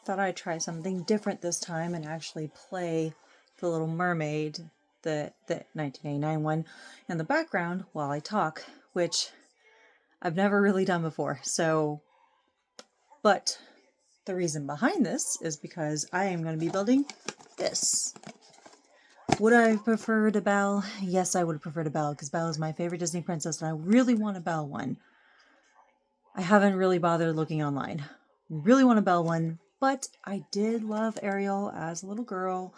thought I'd try something different this time and actually play The Little Mermaid, the 1989 one, in the background while I talk, which I've never really done before. So, but the reason behind this is because I am going to be building this. Would I have preferred a Belle? Yes, I would have preferred a Belle, because Belle is my favorite Disney princess, and I really want a Belle one. I haven't really bothered looking online. Really want a Belle one, but I did love Ariel as a little girl.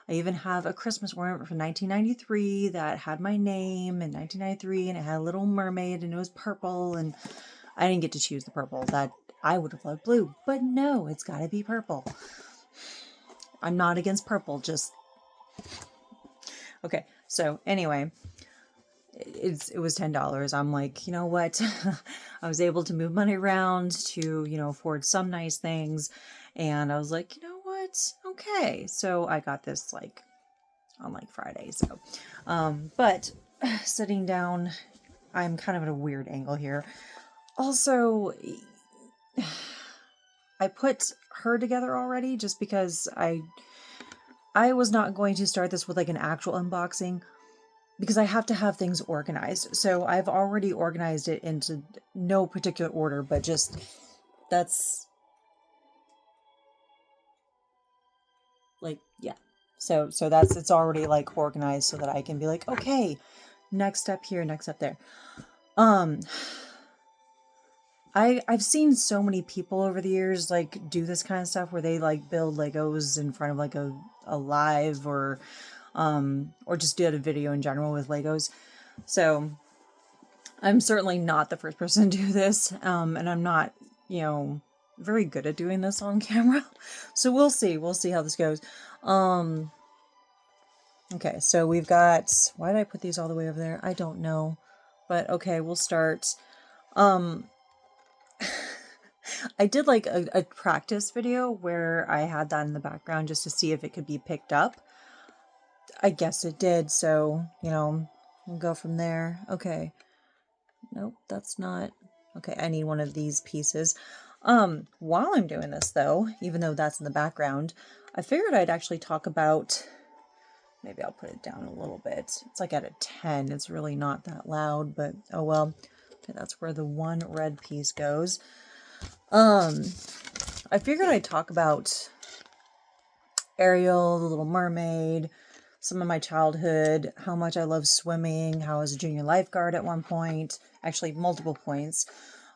I even have a Christmas ornament from 1993 that had my name in 1993, and it had a Little Mermaid, and it was purple, and I didn't get to choose the purple. That I would have loved blue, but no, it's got to be purple. I'm not against purple, just... Okay, so anyway, it was $10. I'm like, you know what? I was able to move money around to, afford some nice things. And I was like, you know what? Okay. So I got this on Friday. So, but sitting down, I'm kind of at a weird angle here. Also, I put her together already just because I was not going to start this with an actual unboxing, because I have to have things organized. So I've already organized it into no particular order, but just that's yeah. So that's, it's already organized so that I can be okay, next step here, next step there. I've seen so many people over the years do this kind of stuff where they build Legos in front of a live or just did a video in general with Legos. So I'm certainly not the first person to do this. And I'm not, very good at doing this on camera. So we'll see how this goes. Okay, so we've got, why did I put these all the way over there? I don't know, but okay, we'll start. I did a practice video where I had that in the background just to see if it could be picked up. I guess it did, so, we'll go from there. Okay. Nope, that's not... Okay, I need one of these pieces. While I'm doing this, though, even though that's in the background, I figured I'd actually talk about... Maybe I'll put it down a little bit. It's at a 10. It's really not that loud, but oh well. Okay, that's where the one red piece goes. I figured I'd talk about Ariel, the Little Mermaid, some of my childhood, how much I love swimming, how I was a junior lifeguard at one point, actually multiple points.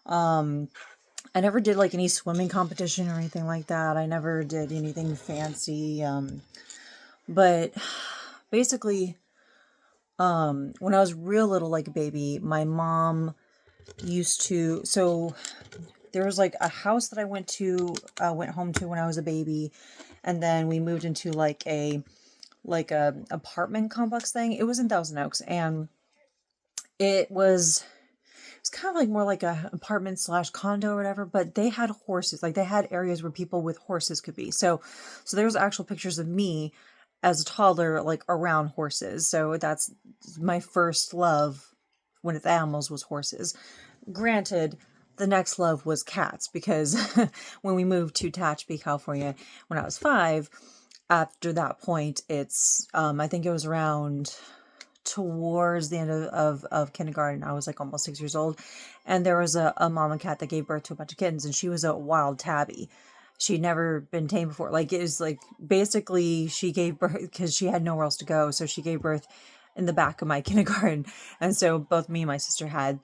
I never did any swimming competition or anything like that. I never did anything fancy. But basically, when I was real little, a baby, my mom used to, so there was a house that I went home to when I was a baby, and then we moved into a apartment complex thing. It was in Thousand Oaks, and it was kind of more like a apartment / condo or whatever, but they had horses. They had areas where people with horses could be. So there was actual pictures of me as a toddler, around horses. So that's my first love when it's animals, was horses. Granted, the next love was cats, because when we moved to Tehachapi, California, when I was 5, after that point, it's, I think it was around towards the end of kindergarten, I was almost 6 years old, and there was a mama cat that gave birth to a bunch of kittens, and she was a wild tabby. She'd never been tamed before. It was basically she gave birth because she had nowhere else to go. So she gave birth in the back of my kindergarten. And so both me and my sister had,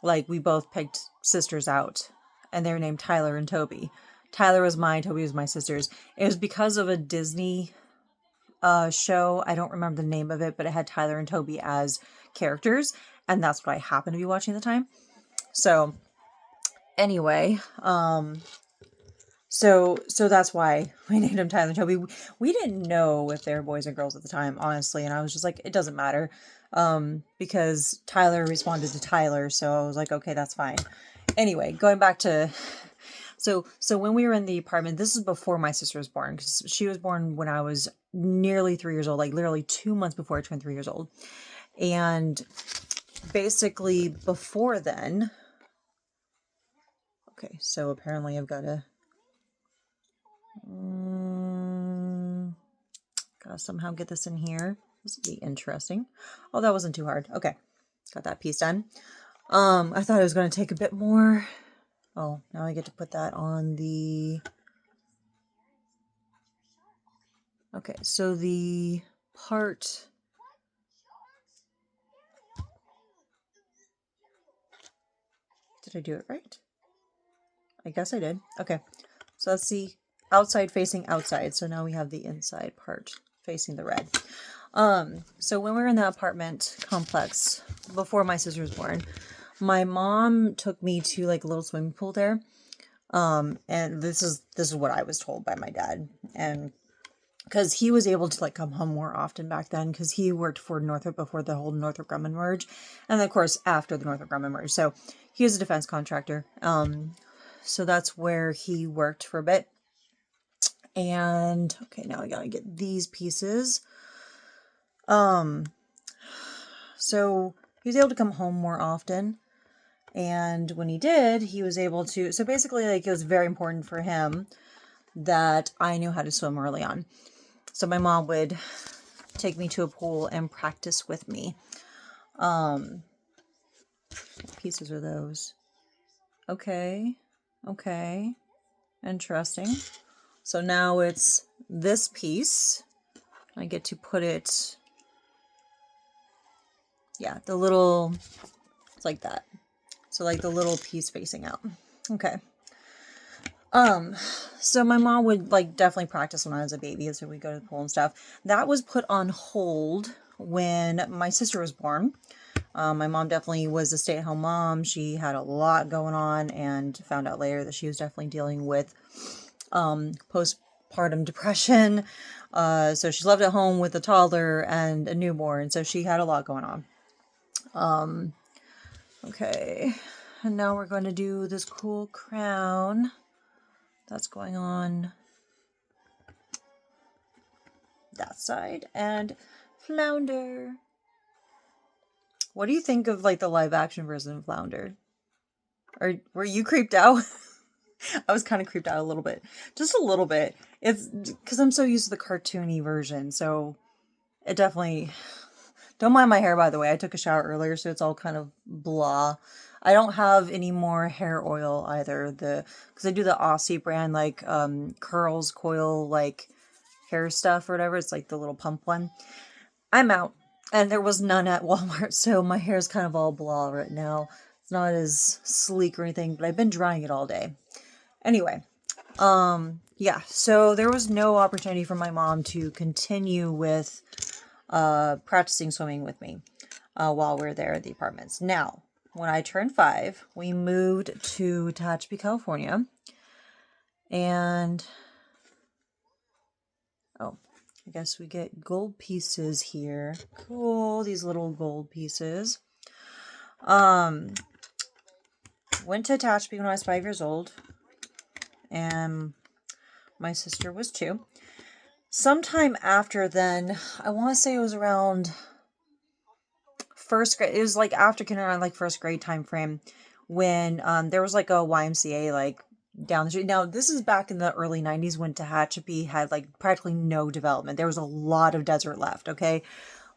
we both picked sisters out, and they were named Tyler and Toby. Tyler was mine, Toby was my sister's. It was because of a Disney show. I don't remember the name of it, but it had Tyler and Toby as characters. And that's what I happened to be watching at the time. So anyway, So that's why we named him Tyler and Toby. We didn't know if they were boys or girls at the time, honestly. And I was just it doesn't matter. Because Tyler responded to Tyler. So I was okay, that's fine. Anyway, going back to, so when we were in the apartment, this is before my sister was born, because she was born when I was nearly 3 years old, literally 2 months before I turned 3 years old. And basically before then, okay, so apparently I've got to, Gotta somehow get this in here. This will be interesting. Oh, that wasn't too hard. Okay, got that piece done. I thought it was going to take a bit more. Oh, now I get to put that on the... Okay, so the part... Did I do it right? I guess I did. Okay, so that's the outside facing outside. So now we have the inside part facing the red. So when we were in that apartment complex before my sister was born, my mom took me to like a little swimming pool there. And this is what I was told by my dad. And because he was able to like come home more often back then, because he worked for Northrop before the whole Northrop Grumman merge, and of course after the Northrop Grumman merge. So he was a defense contractor. So that's where he worked for a bit. And okay, now I gotta get these pieces. So he was able to come home more often. And when he did, he was able to, so basically like it was very important for him that I knew how to swim early on. So my mom would take me to a pool and practice with me. What pieces are those? Okay. Interesting. So now it's this piece. I get to put it, yeah, the little, it's like that. So like the little piece facing out. Okay. So my mom would like definitely practice when I was a baby, so we go to the pool and stuff. That was put on hold when my sister was born. My mom definitely was a stay-at-home mom. She had a lot going on and found out later that she was definitely dealing with postpartum depression. So she lived at home with a toddler and a newborn, so she had a lot going on. Okay, and now we're going to do this cool crown that's going on that side. And Flounder. What do you think of like the live action version of Flounder? Or were you creeped out? I was kind of creeped out a little bit. Just a little bit. It's because I'm so used to the cartoony version. So it definitely... Don't mind my hair, by the way. I took a shower earlier, so it's all kind of blah. I don't have any more hair oil either. Because I do the Aussie brand, like curls, coil, like hair stuff or whatever. It's like the little pump one. I'm out. And there was none at Walmart, so my hair is kind of all blah right now. It's not as sleek or anything, but I've been drying it all day. Anyway, yeah, so there was no opportunity for my mom to continue with practicing swimming with me while we were there at the apartments. Now, when I turned 5, we moved to Tehachapi, California. And, oh, I guess we get gold pieces here. Cool, these little gold pieces. Went to Tehachapi when I was 5 years old. And my sister was 2. Sometime after then, I want to say it was around first grade. It was like after kindergarten, like first grade time frame, when there was like a YMCA like down the street. Now this is back in the early 90s when Tehachapi had like practically no development. There was a lot of desert left. Okay,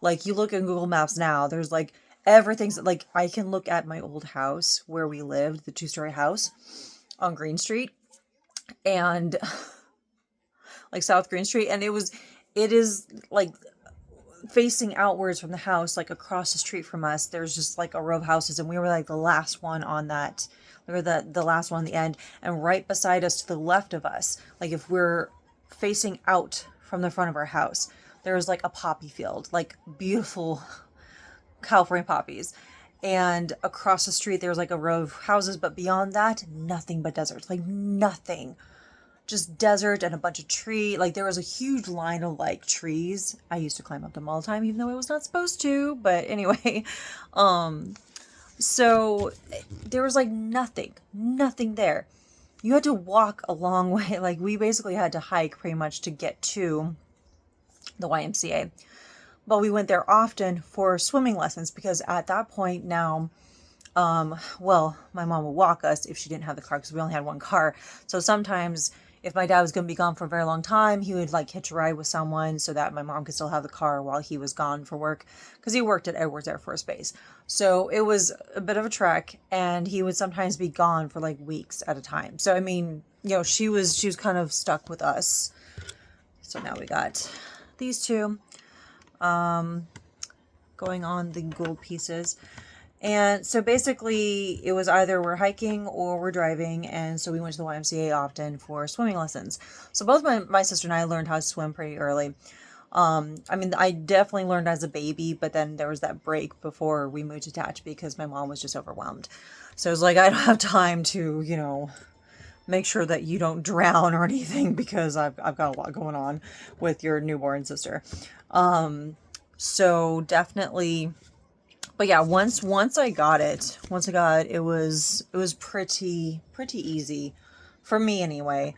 like you look at Google Maps now, there's like everything's like I can look at my old house where we lived, the 2-story house on Green Street, and like South Green Street, and it is like facing outwards from the house, like across the street from us. There's just like a row of houses, and we were like the last one on that. We were the last one on the end, and right beside us to the left of us, like if we're facing out from the front of our house, there was like a poppy field, like beautiful California poppies. And across the street, there was like a row of houses, but beyond that, nothing but desert, like nothing. Just desert and a bunch of tree. Like there was a huge line of like trees. I used to climb up them all the time, even though I was not supposed to. But anyway, so there was like nothing there. You had to walk a long way. Like we basically had to hike pretty much to get to the YMCA. But we went there often for swimming lessons because at that point now, well, my mom would walk us if she didn't have the car because we only had one car. So sometimes if my dad was going to be gone for a very long time, he would like hitch a ride with someone so that my mom could still have the car while he was gone for work, because he worked at Edwards Air Force Base. So it was a bit of a trek, and he would sometimes be gone for like weeks at a time. So I mean, she was kind of stuck with us. So now we got these two going on the gold pieces. And so basically it was either we're hiking or we're driving. And so we went to the YMCA often for swimming lessons. So both my sister and I learned how to swim pretty early. I mean, I definitely learned as a baby, but then there was that break before we moved to Tehachapi because my mom was just overwhelmed. So it was like, I don't have time to, make sure that you don't drown or anything, because I've got a lot going on with your newborn sister. So definitely, but yeah, once I got it, it was pretty easy for me anyway.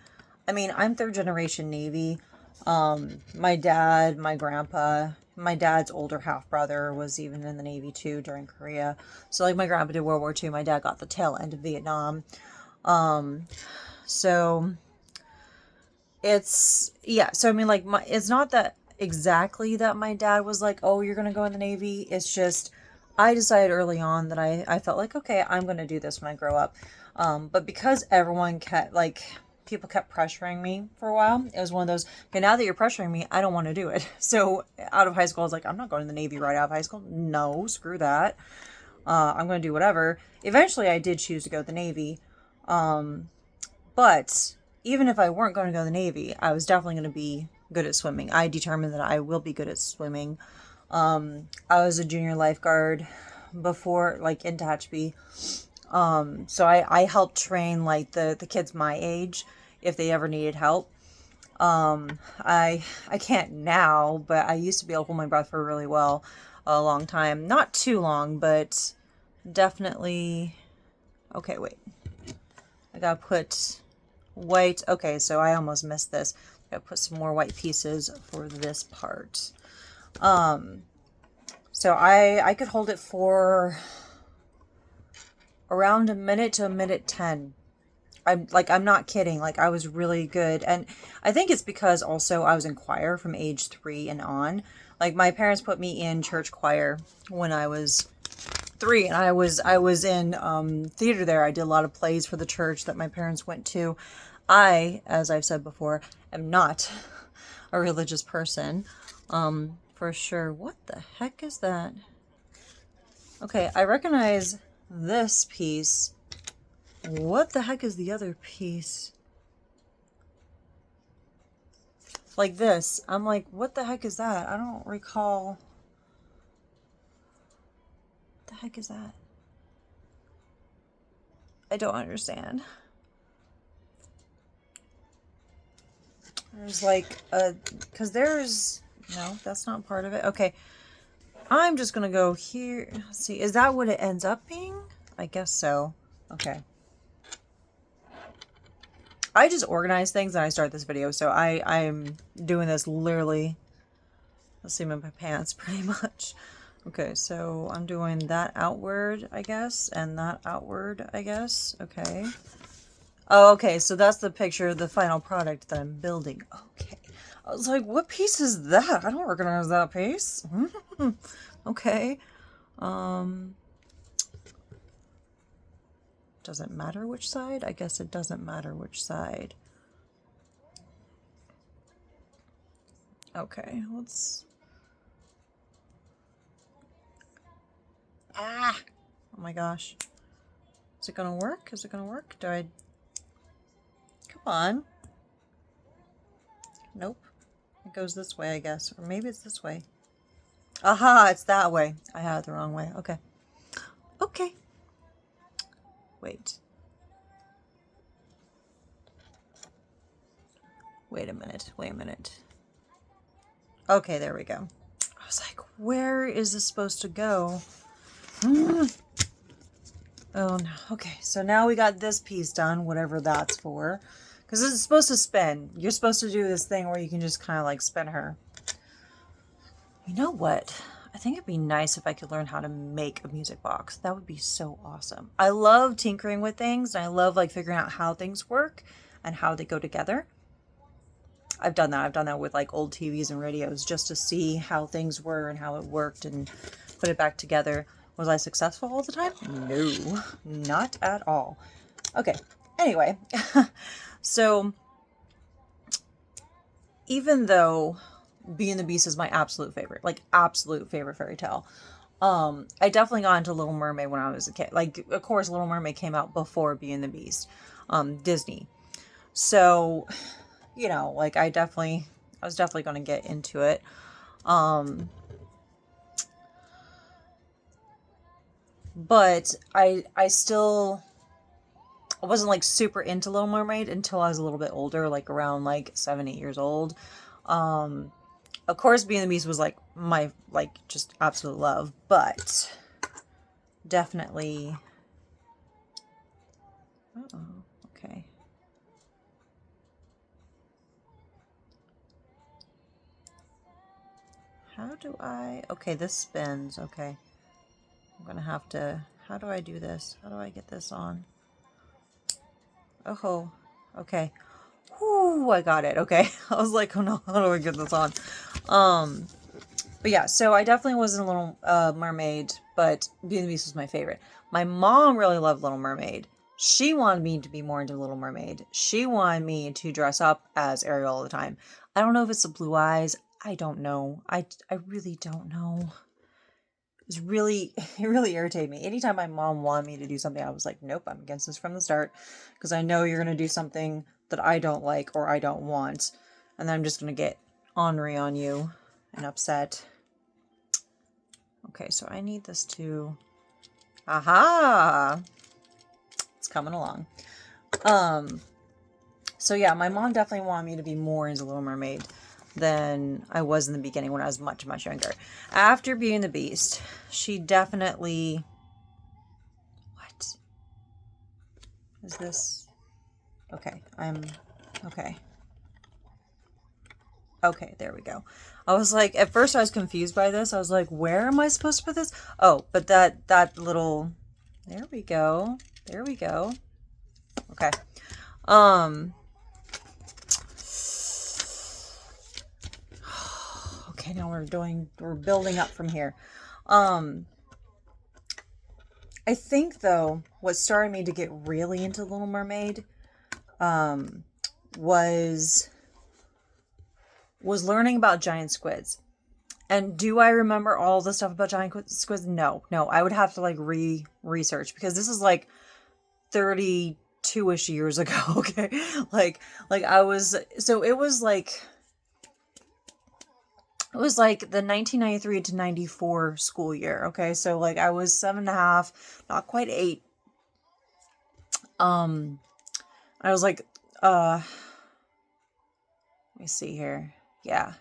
I mean, I'm third generation Navy. My dad, my grandpa, my dad's older half brother was even in the Navy too during Korea. So like my grandpa did World War II. My dad got the tail end of Vietnam. So it's, yeah. So I mean, like it's not that exactly that my dad was like, oh, you're going to go in the Navy. It's just, I decided early on that I felt like, okay, I'm going to do this when I grow up. But because everyone people kept pressuring me for a while, it was one of those, okay, now that you're pressuring me, I don't want to do it. So out of high school, I was like, I'm not going to the Navy right out of high school. No, screw that. I'm going to do whatever. Eventually I did choose to go to the Navy. But even if I weren't going to go to the Navy, I was definitely going to be good at swimming. I determined that I will be good at swimming. I was a junior lifeguard before, like in Tehachapi. So I helped train like the kids my age if they ever needed help. I can't now, but I used to be able to hold my breath for really well a long time. Not too long, but definitely. Okay, wait. I gotta put white. Okay, so I almost missed this. I gotta put some more white pieces for this part. So I could hold it for around a minute to a minute 10. I'm not kidding. Like, I was really good. And I think it's because also I was in choir from age 3 and on. Like, my parents put me in church choir when I was 3, and I was in theater there. I did a lot of plays for the church that my parents went to. I, as I've said before, am not a religious person. For sure. What the heck is that? Okay, I recognize this piece. What the heck is the other piece? Like this. I'm like, what the heck is that? I don't recall. What the heck is that? I don't understand. There's like because there's, no, that's not part of it. Okay. I'm just going to go here. Let's see. Is that what it ends up being? I guess so. Okay. I just organize things and I start this video. So I'm doing this literally, let's see, my pants pretty much. Okay. So I'm doing that outward, I guess. And that outward, I guess. Okay. Oh, okay. So that's the picture of the final product that I'm building. Okay. I was like, what piece is that? I don't recognize that piece. Okay. Doesn't matter which side? I guess it doesn't matter which side. Okay, let's... Ah! Oh my gosh. Is it gonna work? Is it gonna work? Do I... Come on. Nope. It goes this way, I guess. Or maybe it's this way. Aha, it's that way. I had it the wrong way. Okay. Okay. Wait. Wait a minute. Wait a minute. Okay, there we go. I was like, where is this supposed to go? Oh, no. Okay, so now we got this piece done, whatever that's for. Because it's supposed to spin. You're supposed to do this thing where you can just kind of like spin her. You know what? I think it'd be nice if I could learn how to make a music box. That would be so awesome. I love tinkering with things, and I love like figuring out how things work. and how they go together. I've done that. I've done that with like old TVs and radios just to see how things were and how it worked and put it back together. Was I successful all the time? No, not at all. Okay, anyway, so even though Beauty and the Beast is my absolute favorite, like absolute favorite fairy tale, I definitely got into Little Mermaid when I was a kid. Like, of course, Little Mermaid came out before Beauty and the Beast, Disney. So, you know, like I was definitely going to get into it. But I wasn't like super into Little Mermaid until I was a little bit older, like around like 7, 8 years old. Of course, Beauty and the Beast was like my like just absolute love, but definitely. Okay. How do I? Okay, this spins. Okay, I'm gonna have to. How do I do this? How do I get this on? Oh, okay. Whoo, I got it. Okay. I was like, oh no, how do I get this on? But yeah, so I definitely wasn't a Little Mermaid, but Beauty and the Beast was my favorite. My mom really loved Little Mermaid. She wanted me to be more into Little Mermaid. She wanted me to dress up as Ariel all the time. I don't know if it's the blue eyes. I don't know. I really don't know. It really irritated me. Anytime my mom wanted me to do something, I was like, nope, I'm against this from the start. Because I know you're going to do something that I don't like or I don't want. And then I'm just going to get ornery on you and upset. Okay, so I need this to... Aha! It's coming along. So yeah, my mom definitely wanted me to be more into Little Mermaid than I was in the beginning when I was much, much younger. After Beauty and the Beast, she definitely... What? Is this... Okay, Okay. Okay, there we go. I was like, at first I was confused by this. I was like, where am I supposed to put this? Oh, but that little... There we go. There we go. Okay. Okay, now we're building up from here. I think though, what started me to get really into Little Mermaid, was learning about giant squids. And do I remember all the stuff about giant squids? No. I would have to like research because this is like 32-ish years ago. Okay, like I was, so it was like the 1993 to 94 school year. Okay, so like I was 7.5, not quite 8. I was like, let me see here. Yeah.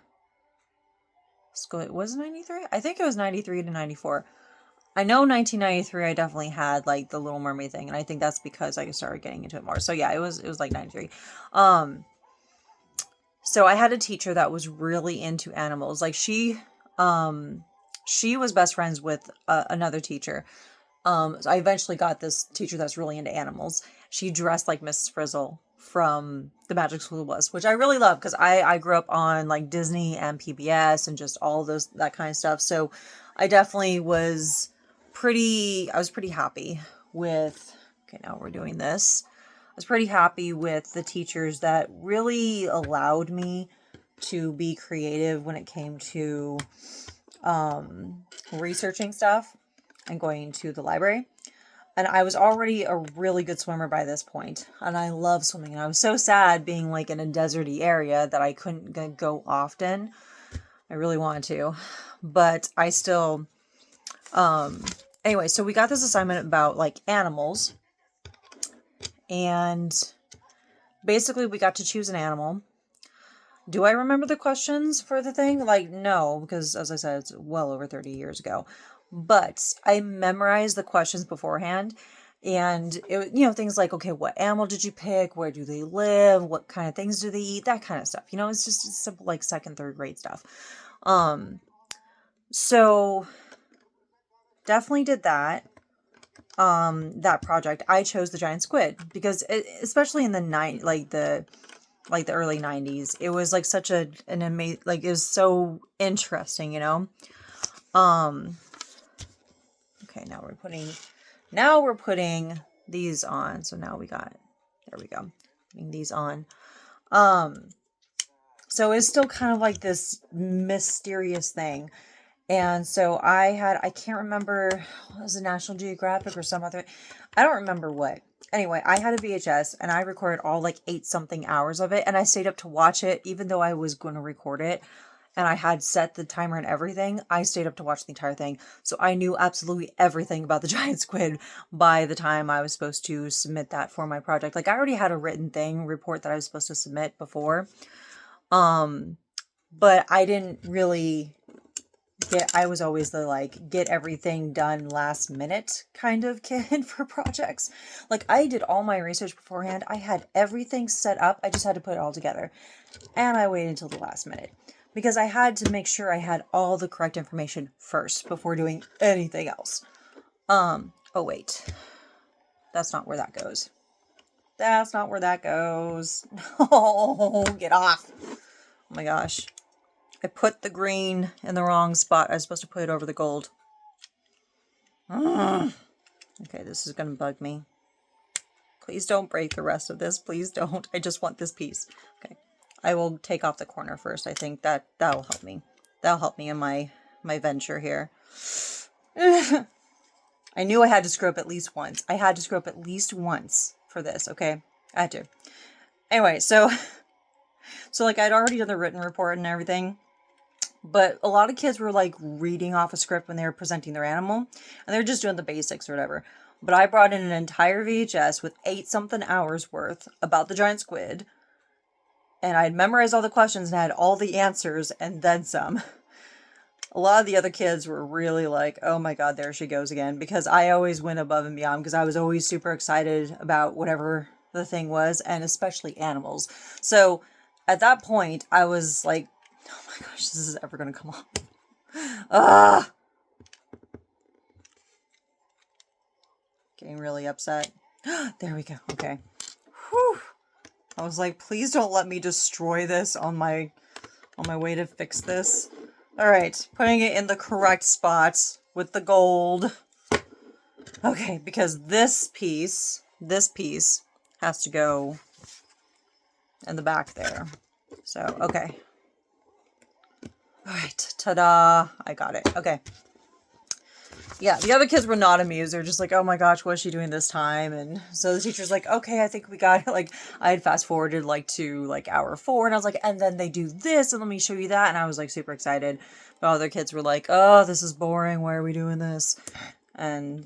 School, it was 93? I think it was 93 to 94. I know 1993 I definitely had like the Little Mermaid thing, and I think that's because I started getting into it more. So yeah, it was like 93. So I had a teacher that was really into animals. Like she was best friends with another teacher. So I eventually got this teacher that's really into animals. She dressed like Mrs. Frizzle from The Magic School Bus, which I really love because I grew up on like Disney and PBS and just all those, that kind of stuff. So I definitely was pretty happy with, okay, now we're doing this. I was pretty happy with the teachers that really allowed me to be creative when it came to researching stuff and going to the library. And I was already a really good swimmer by this point, and I love swimming. And I was so sad being like in a deserty area that I couldn't go often. I really wanted to, but I still, anyway, so we got this assignment about like animals, and basically we got to choose an animal. Do I remember the questions for the thing? Like, no, because as I said, it's well over 30 years ago. But I memorized the questions beforehand, and it, things like, okay, what animal did you pick? Where do they live? What kind of things do they eat? That kind of stuff. It's just simple, like second, third grade stuff. So definitely did that. that project, I chose the giant squid because especially in the like the early 90s, it was like such an amazing, like it was so interesting, you know. Um okay, now we're putting these on. So now there we go. Putting these on. So it's still kind of like this mysterious thing. And so I can't remember, was it National Geographic or some other, I don't remember what. Anyway, I had a VHS and I recorded all like 8 something hours of it. And I stayed up to watch it, even though I was going to record it. And I had set the timer and everything. I stayed up to watch the entire thing. So I knew absolutely everything about the giant squid by the time I was supposed to submit that for my project. Like I already had a written report that I was supposed to submit before. But I didn't really I was always the like get everything done last minute kind of kid for projects. Like I did all my research beforehand. I had everything set up. I just had to put it all together. And I waited until the last minute because I had to make sure I had all the correct information first before doing anything else. Oh wait. That's not where that goes. That's not where that goes. Oh, get off. Oh my gosh. I put the green in the wrong spot. I was supposed to put it over the gold. Ugh. Okay, this is going to bug me. Please don't break the rest of this. Please don't. I just want this piece. Okay. I will take off the corner first. I think that'll help me. That'll help me in my venture here. I knew I had to screw up at least once. I had to screw up at least once for this, okay? I had to. Anyway, so like I'd already done the written report and everything. But a lot of kids were like reading off a script when they were presenting their animal. And they're just doing the basics or whatever. But I brought in an entire VHS with 8 something hours worth about the giant squid. And I'd memorized all the questions and had all the answers and then some. A lot of the other kids were really like, oh my God, there she goes again. Because I always went above and beyond because I was always super excited about whatever the thing was. And especially animals. So at that point, I was like, oh my gosh, this is ever going to come off. Ugh. Getting really upset. There we go. Okay. Whew. I was like, please don't let me destroy this on my way to fix this. All right. Putting it in the correct spot with the gold. Okay. Because this piece has to go in the back there. So, okay. All right, ta-da, I got it. Okay. Yeah, the other kids were not amused. They were just like, oh my gosh, what is she doing this time? And so the teacher's like, okay, I think we got it. Like, I had fast forwarded like to like hour 4 and I was like, and then they do this and let me show you that. And I was like super excited. But other kids were like, oh, this is boring. Why are we doing this? And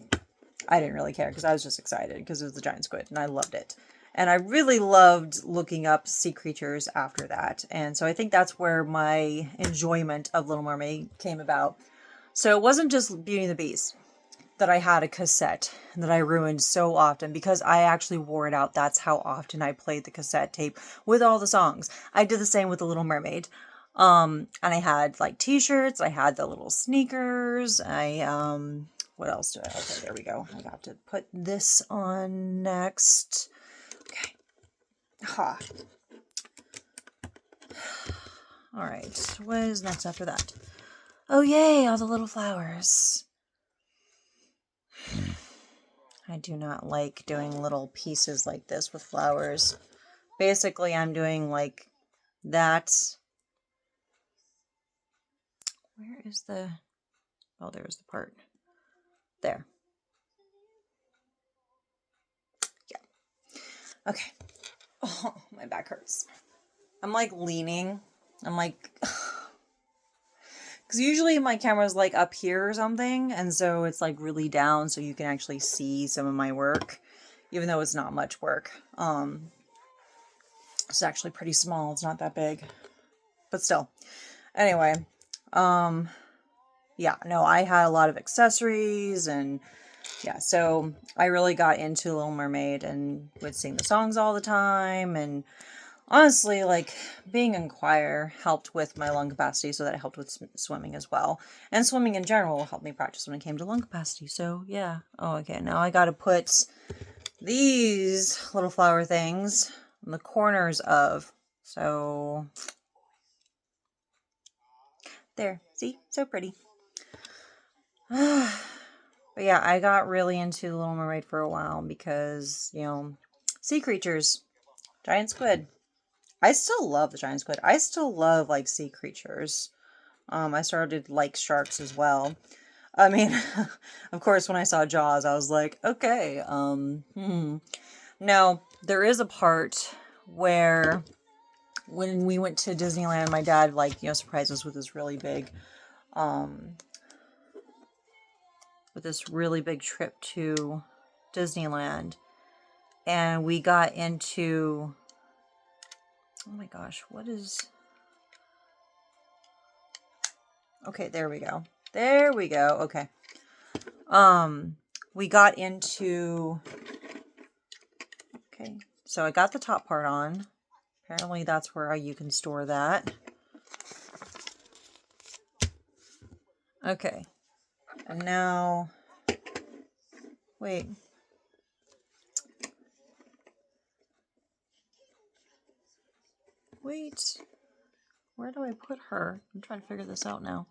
I didn't really care because I was just excited because it was the giant squid and I loved it. And I really loved looking up sea creatures after that. And so I think that's where my enjoyment of Little Mermaid came about. So it wasn't just Beauty and the Beast that I had a cassette that I ruined so often because I actually wore it out. That's how often I played the cassette tape with all the songs. I did the same with the Little Mermaid. And I had like t-shirts. I had the little sneakers. What else do I have? Okay, there we go. I have to put this on next. Okay. Ha. All right. What is next after that? Oh, yay. All the little flowers. I do not like doing little pieces like this with flowers. Basically, I'm doing like that. Where is the... Oh, there's the part. There. Yeah. Okay. Oh, my back hurts. I'm like leaning. I'm like... Because usually my camera's like up here or something. And so it's like really down so you can actually see some of my work. Even though it's not much work. It's actually pretty small. It's not that big. But still. Anyway. Yeah, no, I had a lot of accessories and yeah, so I really got into Little Mermaid and would sing the songs all the time and honestly, like being in choir helped with my lung capacity, so that it helped with swimming as well. And swimming in general helped me practice when it came to lung capacity. So yeah. Oh, okay. Now I got to put these little flower things on the corners of. So there. See? So pretty. But yeah, I got really into The Little Mermaid for a while because, sea creatures, giant squid. I still love the giant squid. I still love like sea creatures. I started like sharks as well. I mean, of course, when I saw Jaws, I was like, okay, Now, there is a part where when we went to Disneyland, my dad surprised us with this really big, trip to Disneyland, and we got into, oh my gosh, what is, okay, there we go. There we go. Okay. We got into, okay, so I got the top part on. Apparently that's where you can store that. Okay. And now, wait. Wait. Where do I put her? I'm trying to figure this out now.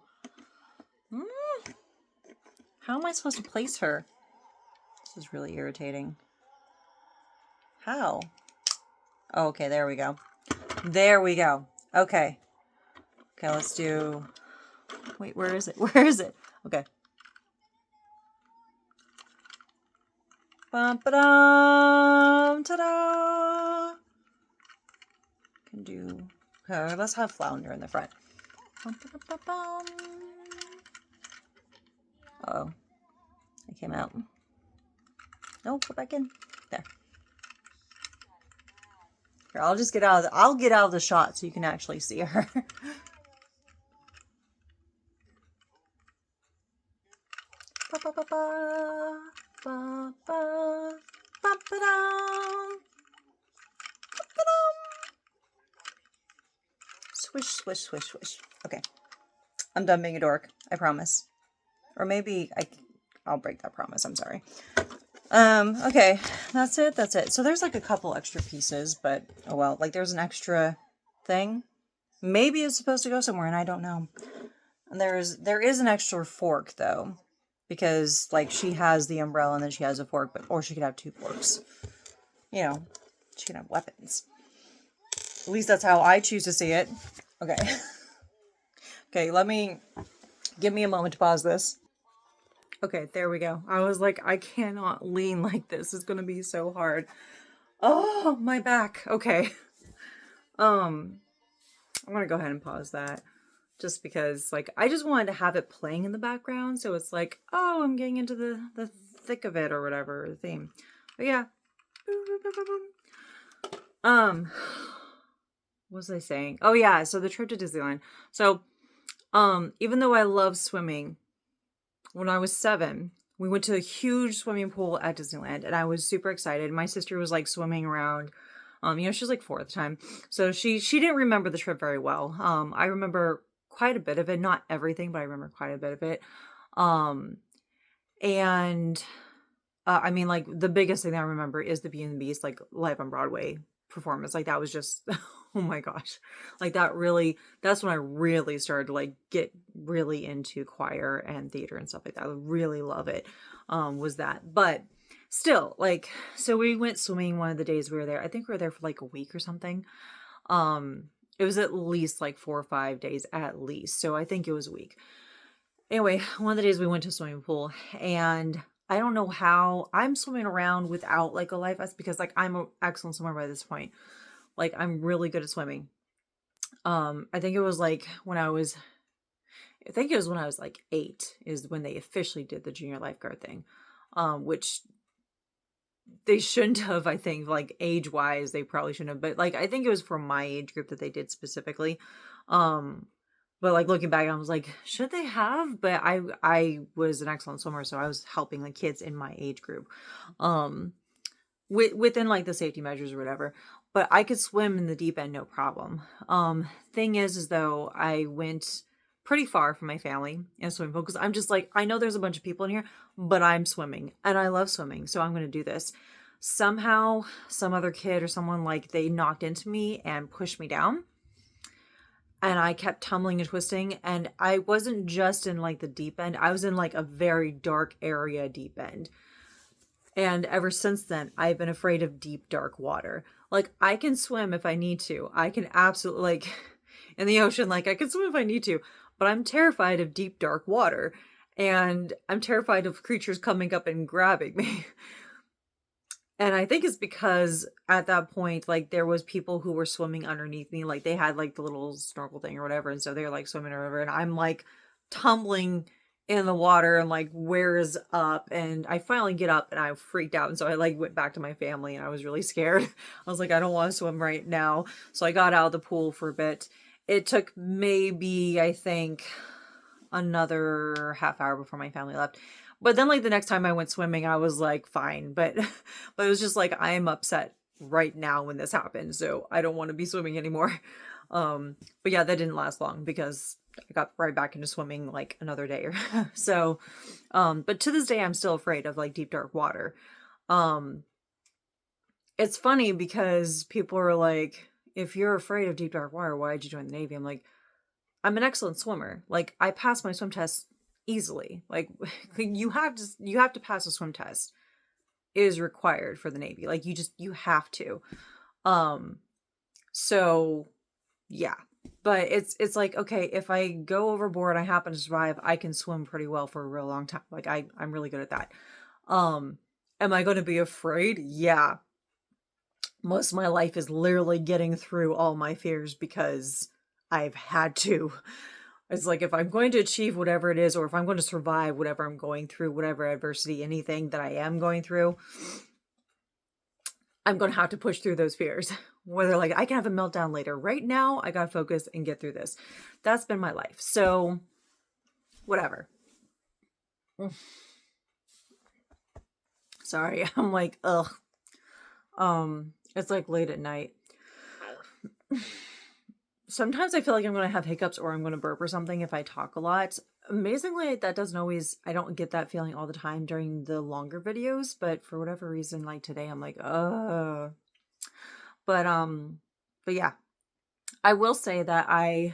How am I supposed to place her? This is really irritating. How? Oh, okay, there we go. There we go. Okay. Okay, let's do... Wait, where is it? Where is it? Okay. Bum-ba-dum! Ta-da! Can do... Okay, let's have Flounder in the front. Bum-ba-dum-ba-bum. Uh-oh. It came out. No, put back in. There. Here, I'll just get out of the... I'll get out of the shot so you can actually see her. Ba-ba-ba-ba. Ba-ba. Ba-ba-dum. Ba-ba-dum. Swish, swish, swish, swish. Okay. I'm done being a dork. I promise. Or maybe I'll break that promise. I'm sorry. Okay. That's it. That's it. So there's like a couple extra pieces, but oh well. Like there's an extra thing. Maybe it's supposed to go somewhere and I don't know. And there is an extra fork though. Because like she has the umbrella and then she has a fork, or she could have two forks. You know, she can have weapons. At least that's how I choose to see it. Okay. Okay, give me a moment to pause this. Okay, there we go. I was like, I cannot lean like this. It's gonna be so hard. Oh, my back. Okay. I'm gonna go ahead and pause that. Just because, like, I just wanted to have it playing in the background, so it's like, oh, I'm getting into the thick of it or whatever, the theme. But yeah. What was I saying? Oh yeah, so the trip to Disneyland. So, even though I love swimming, when I was 7, we went to a huge swimming pool at Disneyland, and I was super excited. My sister was like swimming around. She was like 4 at the time, so she didn't remember the trip very well. I remember quite a bit of it, not everything, but I remember quite a bit of it. I mean, like the biggest thing that I remember is the Beauty and the Beast, like live on Broadway performance. Like that was just, oh my gosh, like that's when I really started to like get really into choir and theater and stuff like that. I really love it. Was that, but still, like, so we went swimming one of the days we were there. I think we were there for like a week or something. It was at least like 4 or 5 days at least. So I think it was a week. Anyway, one of the days we went to a swimming pool, and I don't know how I'm swimming around without like a life vest because like I'm an excellent swimmer by this point. Like I'm really good at swimming. I think it was like when I was like 8 is when they officially did the junior lifeguard thing. Which they shouldn't have, I think, like age wise, they probably shouldn't have, but like I think it was for my age group that they did specifically. But like looking back, I was like, should they have? But I was an excellent swimmer, so I was helping like kids in my age group, within like the safety measures or whatever. but I could swim in the deep end, no problem. Thing is though, I went pretty far from my family in a swimming pool because I'm just like, I know there's a bunch of people in here, but I'm swimming and I love swimming, so I'm going to do this. Somehow, some other kid or someone, like, they knocked into me and pushed me down, and I kept tumbling and twisting, and I wasn't just in like the deep end, I was in like a very dark area deep end. And ever since then, I've been afraid of deep, dark water. Like, I can swim if I need to. I can absolutely, like, in the ocean, like, I can swim if I need to. But I'm terrified of deep, dark water. And I'm terrified of creatures coming up and grabbing me. And I think it's because at that point, like, there was people who were swimming underneath me. Like, they had, like, the little snorkel thing or whatever. And so they were, like, swimming or whatever. And I'm, like, tumbling in the water and, like, where is up? And I finally get up and I freaked out. And so I, like, went back to my family and I was really scared. I was like, I don't want to swim right now. So I got out of the pool for a bit. It took maybe, I think, another half hour before my family left. But then, like, the next time I went swimming, I was like, fine. But it was just like, I'm upset right now when this happened, so I don't want to be swimming anymore. But yeah, that didn't last long because I got right back into swimming like another day. So, but to this day, I'm still afraid of like deep, dark water. It's funny because people are like, if you're afraid of deep, dark water, why did you join the Navy? I'm like, I'm an excellent swimmer. Like, I passed my swim test easily. Like, you have to pass a swim test. It is required for the Navy. Like, you have to. So yeah. But it's like, okay, if I go overboard, I happen to survive, I can swim pretty well for a real long time. Like, I'm really good at that. Am I going to be afraid? Yeah. Most of my life is literally getting through all my fears because I've had to. It's like, if I'm going to achieve whatever it is, or if I'm going to survive whatever I'm going through, whatever adversity, anything that I am going through, I'm going to have to push through those fears. Whether, like, I can have a meltdown later. Right now, I got to focus and get through this. That's been my life. So, whatever. Sorry, I'm like, ugh. It's like late at night. Sometimes I feel like I'm going to have hiccups or I'm going to burp or something if I talk a lot. Amazingly, that doesn't always, I don't get that feeling all the time during the longer videos, but for whatever reason, like today, I'm like, but yeah, I will say that I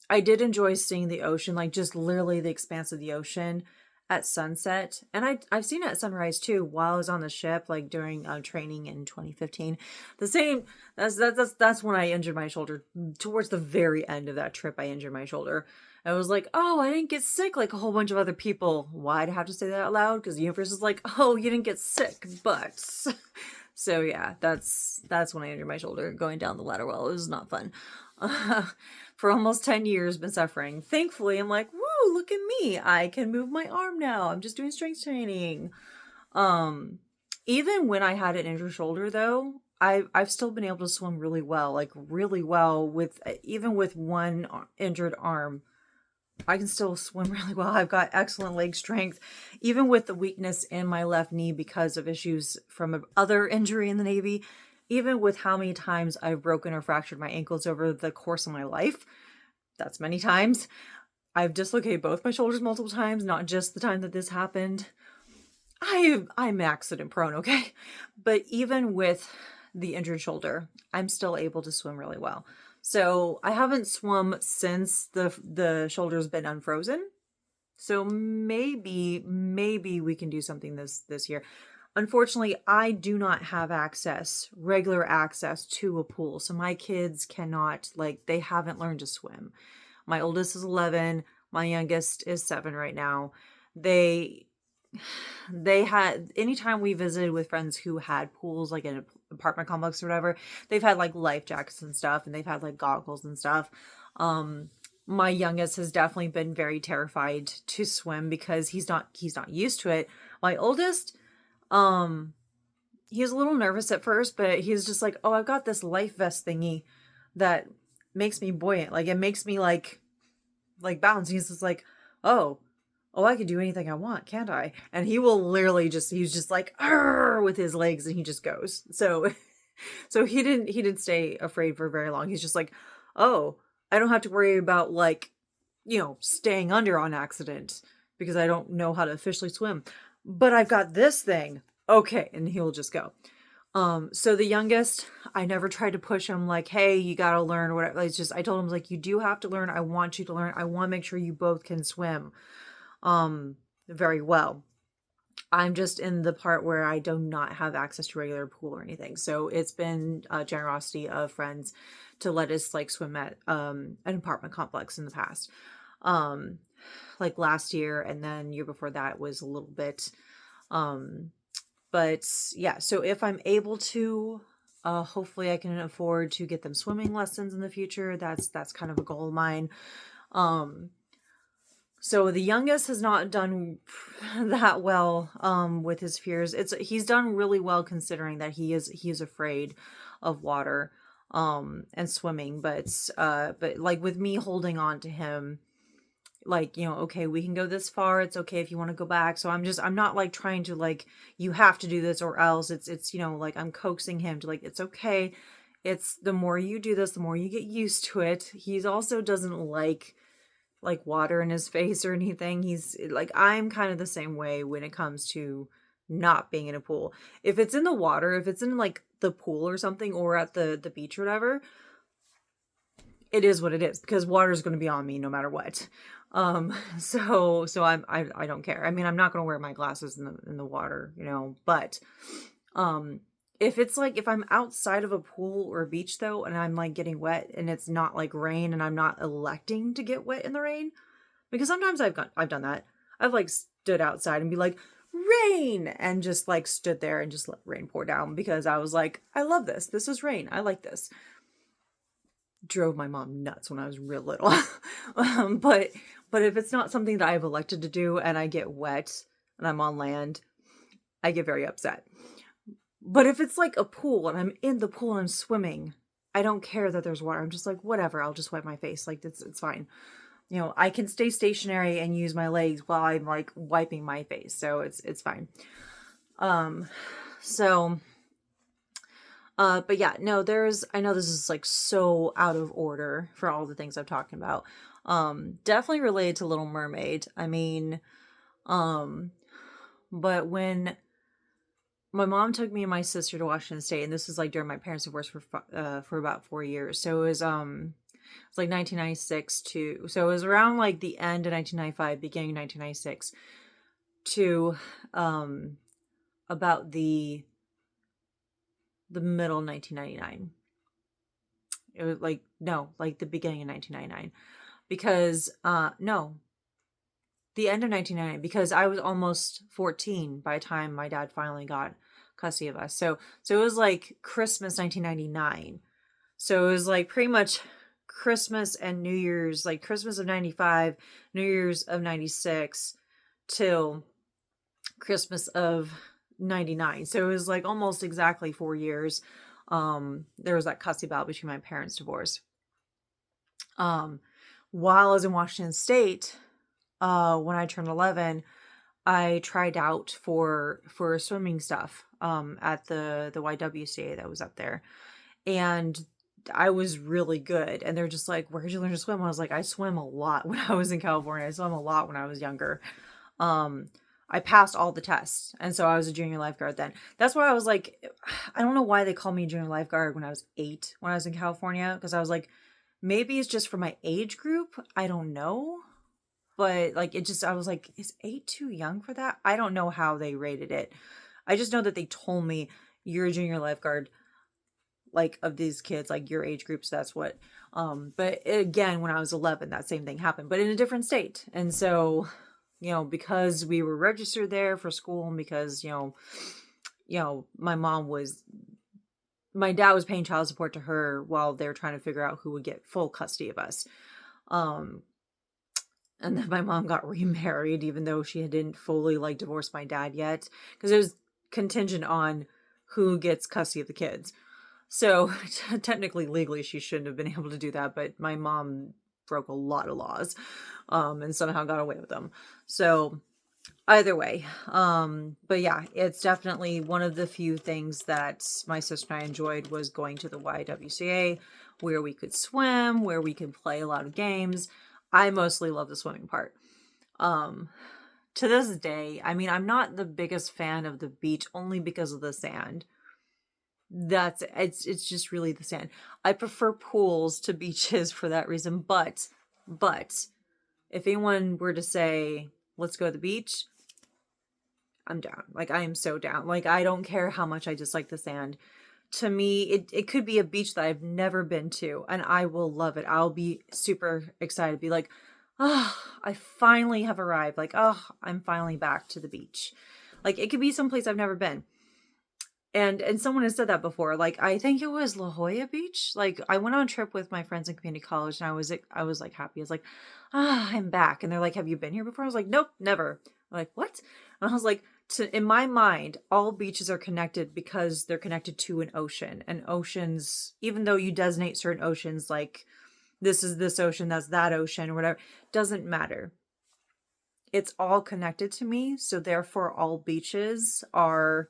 did enjoy seeing the ocean, like just literally the expanse of the ocean at sunset. And I've seen it at sunrise too while I was on the ship, like during training in 2015. The same, that's when I injured my shoulder. Towards the very end of that trip, I injured my shoulder. I was like, oh, I didn't get sick like a whole bunch of other people. Why'd I have to say that out loud? Because the universe is like, oh, you didn't get sick, but... So yeah, that's when I injured my shoulder going down the ladder well. It was not fun. For almost 10 years, been suffering. Thankfully, I'm like, woo, look at me. I can move my arm now. I'm just doing strength training. Even when I had an injured shoulder though, I've still been able to swim really well, like really well with, even with one injured arm. I can still swim really well. I've got excellent leg strength, even with the weakness in my left knee because of issues from other injury in the Navy. Even with how many times I've broken or fractured my ankles over the course of my life, that's many times. I've dislocated both my shoulders multiple times, not just the time that this happened. I'm accident prone, okay? But even with the injured shoulder, I'm still able to swim really well. So I haven't swum since the shoulder's been unfrozen. So maybe we can do something this year. Unfortunately, I do not have regular access to a pool. So my kids cannot, like, they haven't learned to swim. My oldest is 11. My youngest is 7 right now. They had, anytime we visited with friends who had pools, like in an apartment complex or whatever, they've had like life jackets and stuff, and they've had like goggles and stuff. My youngest has definitely been very terrified to swim because he's not used to it. My oldest, he's a little nervous at first, but he's just like, oh, I've got this life vest thingy that makes me buoyant. Like, it makes me like bounce. He's just like, oh, I can do anything I want, can't I? And he will literally he's just like, arr, with his legs, and he just goes. So So he didn't stay afraid for very long. He's just like, oh, I don't have to worry about like, staying under on accident because I don't know how to officially swim. But I've got this thing. Okay, and he'll just go. So the youngest, I never tried to push him like, hey, you gotta learn or whatever. It's just I told him like, you do have to learn. I want you to learn. I want to make sure you both can swim very well. I'm just in the part where I do not have access to regular pool or anything. So it's been a generosity of friends to let us like swim at an apartment complex in the past. Um like last year, and then year before that was a little bit. But yeah, so if I'm able to, hopefully I can afford to get them swimming lessons in the future. That's kind of a goal of mine. So the youngest has not done that well with his fears. He's done really well considering that he is afraid of water and swimming, but like with me holding on to him, like, okay, we can go this far, it's okay if you want to go back. So I'm not like trying to like, you have to do this or else. It's like I'm coaxing him to like, it's okay. It's the more you do this, the more you get used to it. He's also doesn't like water in his face or anything. He's like, I'm kind of the same way when it comes to not being in a pool. If it's in the water, if it's in like the pool or something, or at the beach or whatever, it is what it is, because water is going to be on me no matter what. So I don't care. I mean, I'm not going to wear my glasses in the water, but if it's like, if I'm outside of a pool or a beach though, and I'm like getting wet and it's not like rain, and I'm not electing to get wet in the rain, because sometimes I've done that. I've like stood outside and be like, rain, and just like stood there and just let rain pour down because I was like, I love this. This is rain. I like this. Drove my mom nuts when I was real little. But if it's not something that I've elected to do and I get wet and I'm on land, I get very upset. But if it's like a pool and I'm in the pool and I'm swimming, I don't care that there's water. I'm just like, whatever, I'll just wipe my face. Like it's fine. I can stay stationary and use my legs while I'm like wiping my face. So it's fine. So but yeah, no, I know this is like so out of order for all the things I'm talking about. Definitely related to Little Mermaid. I mean, but when my mom took me and my sister to Washington State, and this was like during my parents' divorce for about 4 years. So it was like 1996 to, so it was around like the end of 1995, beginning of 1996 to about the middle of 1999. It was like, no, like the beginning of 1999, because no, the end of 1999, because I was almost 14 by the time my dad finally got custody of us. So it was like Christmas 1999. So it was like pretty much Christmas and New Year's, like Christmas of 95, New Year's of 96 till Christmas of 99. So it was like almost exactly 4 years. There was that custody battle between my parents' divorce. While I was in Washington State, when I turned 11, I tried out for swimming stuff at the YWCA that was up there, and I was really good. And they're just like, "Where did you learn to swim?" I was like, "I swam a lot when I was in California. I swam a lot when I was younger." I passed all the tests, and so I was a junior lifeguard then. That's why I was like, I don't know why they called me junior lifeguard when I was 8 when I was in California, because I was like, maybe it's just for my age group. I don't know. But like, I was like, is 8 too young for that? I don't know how they rated it. I just know that they told me, you're a junior lifeguard, like, of these kids, like your age groups. That's what, but again, when I was 11, that same thing happened, but in a different state. And so, because we were registered there for school, and because, my dad was paying child support to her while they were trying to figure out who would get full custody of us. And then my mom got remarried, even though she didn't fully like divorce my dad yet, because it was contingent on who gets custody of the kids. So technically, legally, she shouldn't have been able to do that, but my mom broke a lot of laws, and somehow got away with them. So Either way. But yeah, it's definitely one of the few things that my sister and I enjoyed was going to the YWCA, where we could swim, where we could play a lot of games. I mostly love the swimming part. Um, to this day, I mean, I'm not the biggest fan of the beach only because of the sand. It's just really the sand. I prefer pools to beaches for that reason, but if anyone were to say, "Let's go to the beach," I'm down. Like, I am so down. Like, I don't care how much I dislike the sand. To me, it could be a beach that I've never been to, and I will love it. I'll be super excited. Be like, oh, I finally have arrived. Like, oh, I'm finally back to the beach. Like, it could be someplace I've never been. And someone has said that before. Like, I think it was La Jolla Beach. Like, I went on a trip with my friends in community college, and I was like happy. I was like, I'm back. And they're like, have you been here before? I was like, nope, never. I'm like, what? And I was like, in my mind, all beaches are connected because they're connected to an ocean. And oceans, even though you designate certain oceans, like this is this ocean, that's that ocean, or whatever, doesn't matter. It's all connected to me. So therefore, all beaches are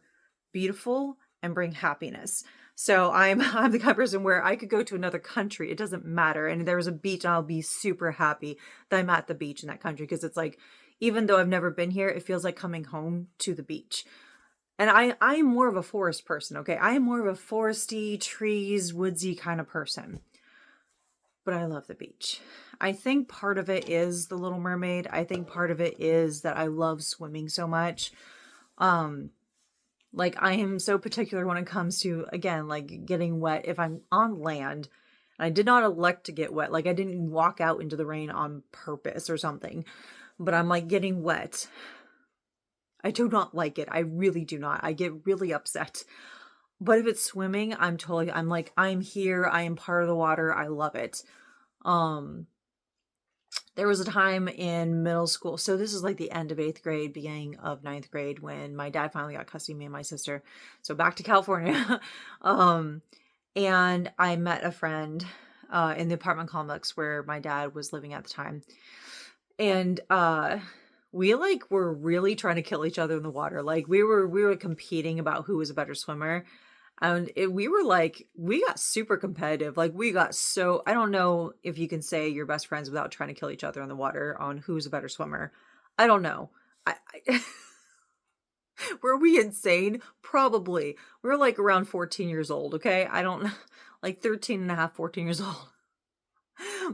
beautiful and bring happiness. So I'm the kind of person where I could go to another country. It doesn't matter. And there's a beach, and I'll be super happy that I'm at the beach in that country. Because it's like, even though I've never been here, it feels like coming home to the beach. And I'm more of a forest person, okay? I am more of a foresty, trees, woodsy kind of person. But I love the beach. I think part of it is the Little Mermaid. I think part of it is that I love swimming so much. Um, like, I am so particular when it comes to, again, like getting wet if I'm on land. And I did not elect to get wet. Like, I didn't walk out into the rain on purpose or something. But I'm like getting wet. I do not like it. I really do not. I get really upset. But if it's swimming, I'm like, I'm here. I am part of the water. I love it. Um, there was a time in middle school. So this is like the end of 8th grade, beginning of 9th grade, when my dad finally got custody of me and my sister. So back to California. um, and I met a friend in the apartment complex where my dad was living at the time. And we like were really trying to kill each other in the water. Like, we were competing about who was a better swimmer. And we got super competitive. Like, we got so, I don't know if you can say you're best friends without trying to kill each other in the water on who's a better swimmer. I don't know. I were we insane? Probably. We're like around 14 years old, okay? I don't, like 13 and a half, 14 years old.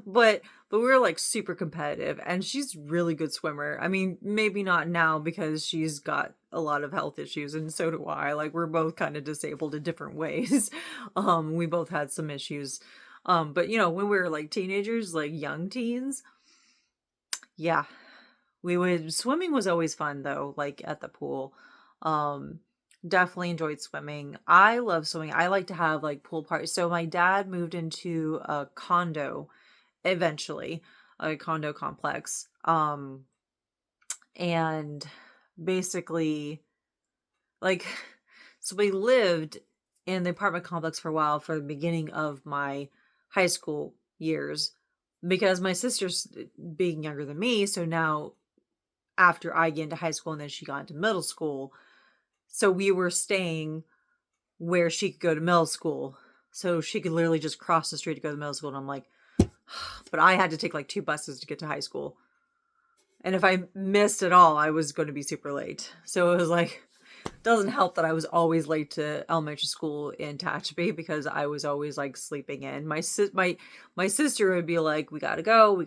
But we were like super competitive, and she's really good swimmer. I mean, maybe not now because she's got a lot of health issues, and so do I. Like, we're both kind of disabled in different ways. We both had some issues. But when we were like teenagers, like young teens, yeah, we would swimming was always fun though, like at the pool. Um Definitely enjoyed swimming. I love swimming. I like to have like pool parties. So my dad moved into a condo eventually, a condo complex. And basically, like, so we lived in the apartment complex for a while for the beginning of my high school years, because my sister's being younger than me. So now, after I get into high school and then she got into middle school, so we were staying where she could go to middle school. So she could literally just cross the street to go to middle school. And I'm like, but I had to take like 2 buses to get to high school. And if I missed at all, I was going to be super late. So it was like, doesn't help that I was always late to elementary school in Tehachapi because I was always like sleeping in. My sister would be like, we gotta go,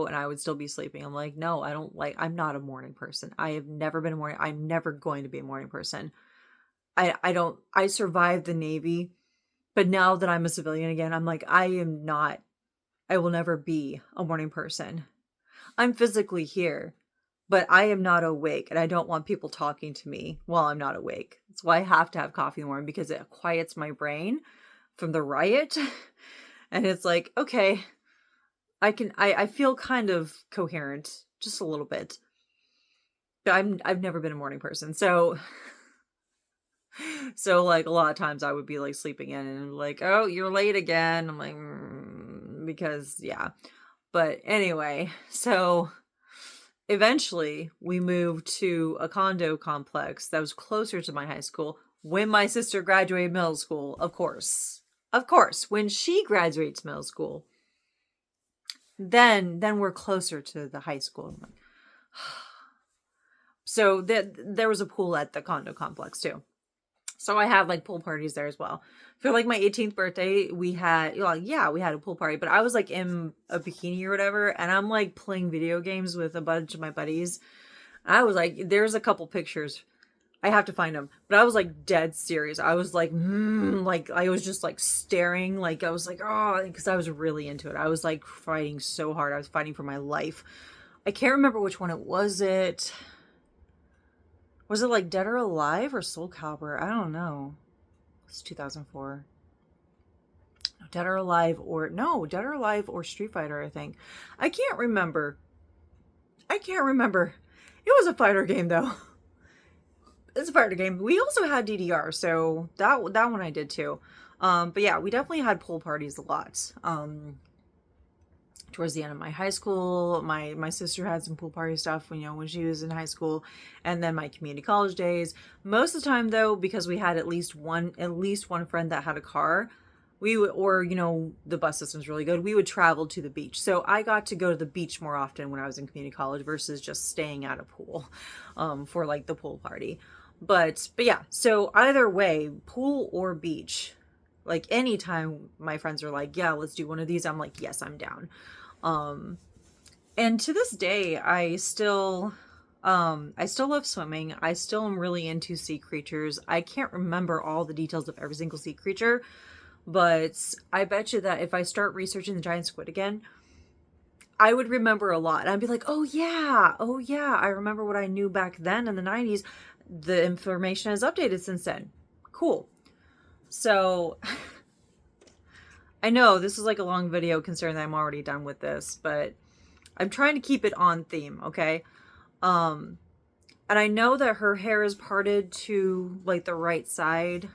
and I would still be sleeping. I'm like, no, I don't like. I'm not a morning person. I have never been a morning. I'm never going to be a morning person. I don't. I survived the Navy, but now that I'm a civilian again, I'm like, I am not. I will never be a morning person. I'm physically here, but I am not awake, and I don't want people talking to me while I'm not awake. That's why I have to have coffee in the morning, because it quiets my brain from the riot. And it's like, okay, I feel kind of coherent, just a little bit. But I've never been a morning person. So like a lot of times I would be like sleeping in and like, oh, you're late again. I'm like, because yeah. But anyway, so Eventually, we moved to a condo complex that was closer to my high school when my sister graduated middle school, of course. Of course, when she graduates middle school, then we're closer to the high school. So there was a pool at the condo complex too. So I have like pool parties there as well. For like my 18th birthday, we had, well, yeah, we had a pool party, but I was like in a bikini or whatever, and I'm like playing video games with a bunch of my buddies. I was like, there's a couple pictures. I have to find them, but I was like dead serious. I was like I was just like staring, like I was like, oh, because I was really into it. I was like fighting so hard. I was fighting for my life. I can't remember which one it was. Was it like Dead or Alive or Soul Calibur? I don't know. It's 2004. Dead or Alive or no, Dead or Alive or Street Fighter, I think. I can't remember. I can't remember. It was a fighter game though. It's a fighter game. We also had DDR, so that one I did too. But yeah, we definitely had pool parties a lot. Towards the end of my high school, my sister had some pool party stuff when, when she was in high school, and then my community college days. Most of the time though, because we had at least one friend that had a car, we would, or the bus system's really good, we would travel to the beach. So I got to go to the beach more often when I was in community college versus just staying at a pool for like the pool party. But yeah, so either way, pool or beach, like anytime my friends are like, yeah, let's do one of these, I'm like, yes, I'm down. And to this day, I still love swimming. I still am really into sea creatures. I can't remember all the details of every single sea creature, but I bet you that if I start researching the giant squid again, I would remember a lot. And I'd be like, oh yeah, I remember what I knew back then in the 90s. The information has updated since then. Cool. So I know this is like a long video considering that I'm already done with this, but I'm trying to keep it on theme, okay? And I know that her hair is parted to like the right side.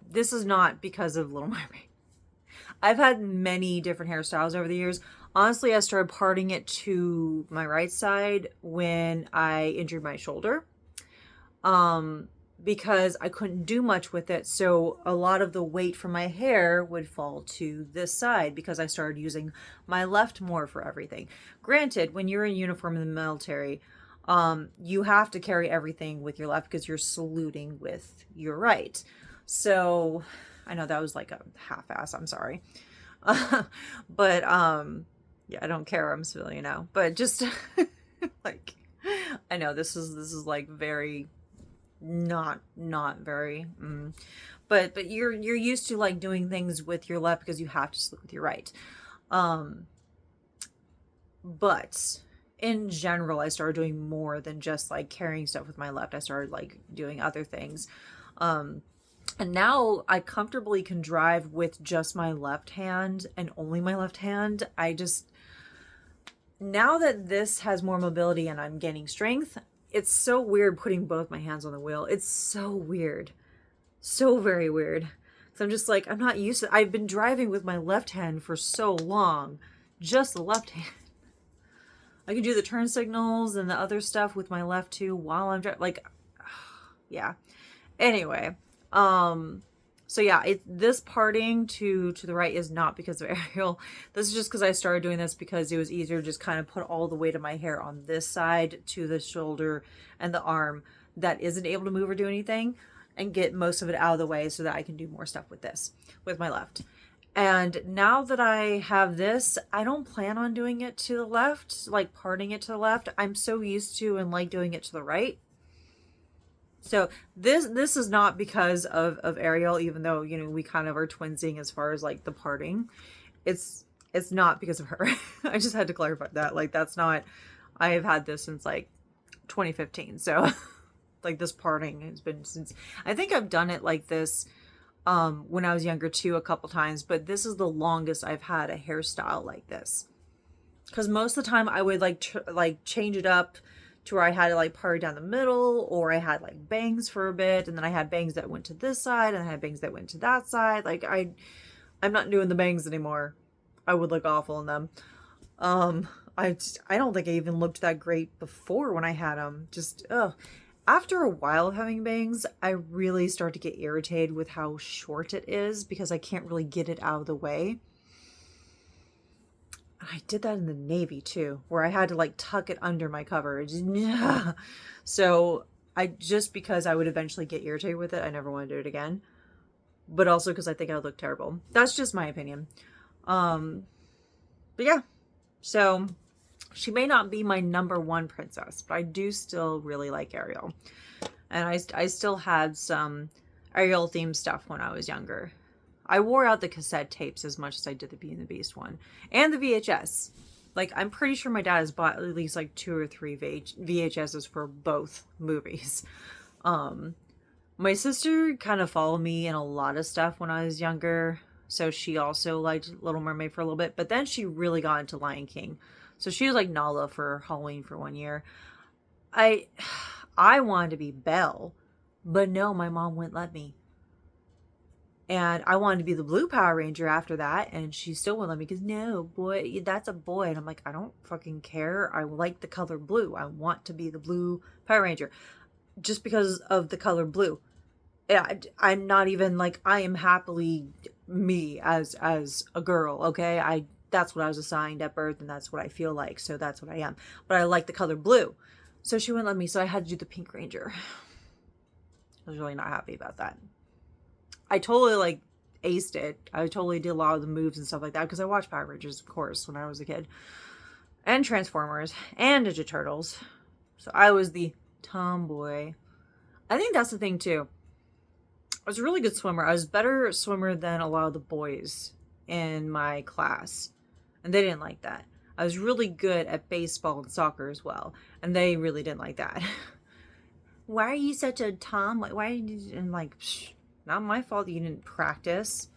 This is not because of Little Mermaid. I've had many different hairstyles over the years. Honestly, I started parting it to my right side when I injured my shoulder. Because I couldn't do much with it. So a lot of the weight from my hair would fall to this side because I started using my left more for everything. Granted, when you're in uniform in the military, you have to carry everything with your left because you're saluting with your right. So I know that was like a half-ass, I'm sorry. But yeah, I don't care, I'm civilian now. But just like, I know this is like very not very but you're used to like doing things with your left because you have to sleep with your right. But in general, I started doing more than just like carrying stuff with my left. I started like doing other things. And now I comfortably can drive with just my left hand and only my left hand. Now that this has more mobility and I'm gaining strength, it's so weird putting both my hands on the wheel. It's so weird. So very weird. So I'm just like, I'm not used to, I've been driving with my left hand for so long. Just the left hand. I can do the turn signals and the other stuff with my left too while I'm driving. Like, yeah. Anyway, so yeah, this parting to the right is not because of Ariel. This is just because I started doing this because it was easier to just kind of put all the weight of my hair on this side to the shoulder and the arm that isn't able to move or do anything, and get most of it out of the way so that I can do more stuff with my left. And now that I have this, I don't plan on doing it to the left, like parting it to the left. I'm so used to and like doing it to the right. So this is not because of Ariel, even though, we kind of are twinsing as far as like the parting. It's not because of her. I just had to clarify that. Like, that's not, I have had this since like 2015. So like this parting has been since, I think I've done it like this when I was younger too, a couple times, but this is the longest I've had a hairstyle like this. Because most of the time I would like change it up to where I had to like part down the middle, or I had like bangs for a bit, and then I had bangs that went to this side, and I had bangs that went to that side. Like I'm not doing the bangs anymore. I would look awful in them. I don't think I even looked that great before when I had them. Just, ugh. After a while of having bangs, I really start to get irritated with how short it is because I can't really get it out of the way. I did that in the Navy too, where I had to like tuck it under my coverage. So I just because I would eventually get irritated with it, I never want to do it again. But also because I think I would look terrible. That's just my opinion. Um, but yeah, so she may not be my number one princess, but I do still really like Ariel. And I still had some Ariel themed stuff when I was younger. I wore out the cassette tapes as much as I did the Beauty and the Beast one. And the VHS. Like, I'm pretty sure my dad has bought at least like 2 or 3 VHSs for both movies. My sister kind of followed me in a lot of stuff when I was younger. So she also liked Little Mermaid for a little bit. But then she really got into Lion King. So she was like Nala for Halloween for 1 year. I wanted to be Belle. But no, my mom wouldn't let me. And I wanted to be the blue Power Ranger after that, and she still wouldn't let me because, no, boy, that's a boy. And I'm like, I don't fucking care. I like the color blue. I want to be the blue Power Ranger just because of the color blue. Yeah, I'm not even like, I am happily me as a girl, okay? That's what I was assigned at birth, and that's what I feel like, so that's what I am. But I like the color blue. So she wouldn't let me, so I had to do the Pink Ranger. I was really not happy about that. I totally like aced it. I totally did a lot of the moves and stuff like that because I watched Power Rangers, of course, when I was a kid, and Transformers and Ninja Turtles. So I was the tomboy. I think that's the thing too. I was a really good swimmer. I was a better swimmer than a lot of the boys in my class, and they didn't like that. I was really good at baseball and soccer as well, and they really didn't like that. Why are you such a tom? Like, why are you? And like, not my fault that you didn't practice.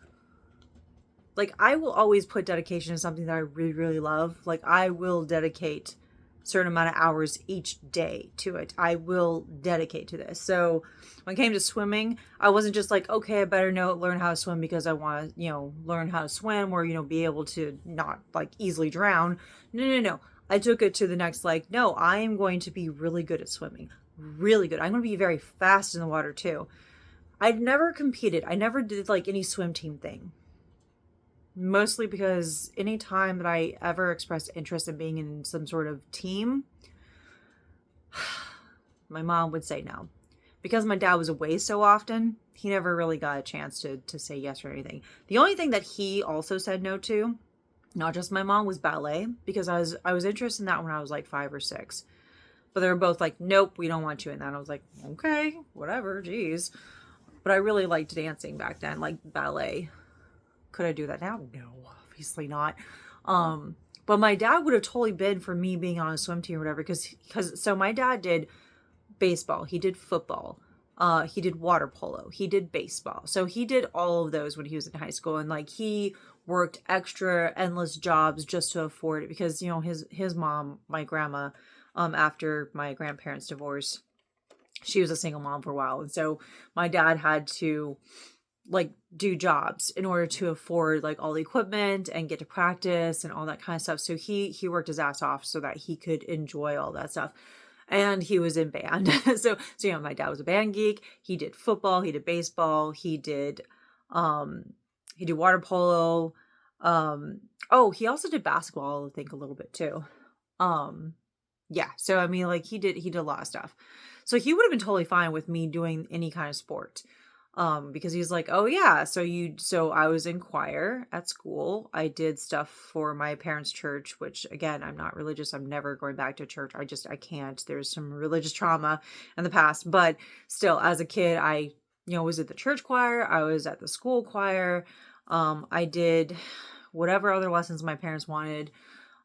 Like, I will always put dedication to something that I really, really love. Like, I will dedicate a certain amount of hours each day to it. I will dedicate to this. So when it came to swimming, I wasn't just like, okay, I better learn how to swim because I want to, learn how to swim or, be able to not like easily drown. No. I took it to the next, like, no, I am going to be really good at swimming. Really good. I'm going to be very fast in the water too. I'd never competed. I never did like any swim team thing. Mostly because any time that I ever expressed interest in being in some sort of team, my mom would say no. Because my dad was away so often, he never really got a chance to say yes or anything. The only thing that he also said no to, not just my mom, was ballet. Because I was interested in that when I was like 5 or 6. But they were both like, nope, we don't want you in that. And I was like, okay, whatever, geez. But I really liked dancing back then, like ballet. Could I do that now? No, obviously not. But my dad would have totally been for me being on a swim team or whatever. So my dad did baseball. He did football. He did water polo. He did baseball. So he did all of those when he was in high school. And like he worked extra endless jobs just to afford it because, his mom, my grandma, after my grandparents' divorce, she was a single mom for a while. And so my dad had to like do jobs in order to afford like all the equipment and get to practice and all that kind of stuff. So he worked his ass off so that he could enjoy all that stuff. And he was in band. So my dad was a band geek. He did football, he did baseball, he did water polo. He also did basketball, I think a little bit too. Yeah. So I mean, like he did a lot of stuff. So he would have been totally fine with me doing any kind of sport. Because he's like, oh yeah, so I was in choir at school. I did stuff for my parents' church, which again, I'm not religious. I'm never going back to church. I can't. There's some religious trauma in the past, but still as a kid, I, was at the church choir. I was at the school choir. I did whatever other lessons my parents wanted.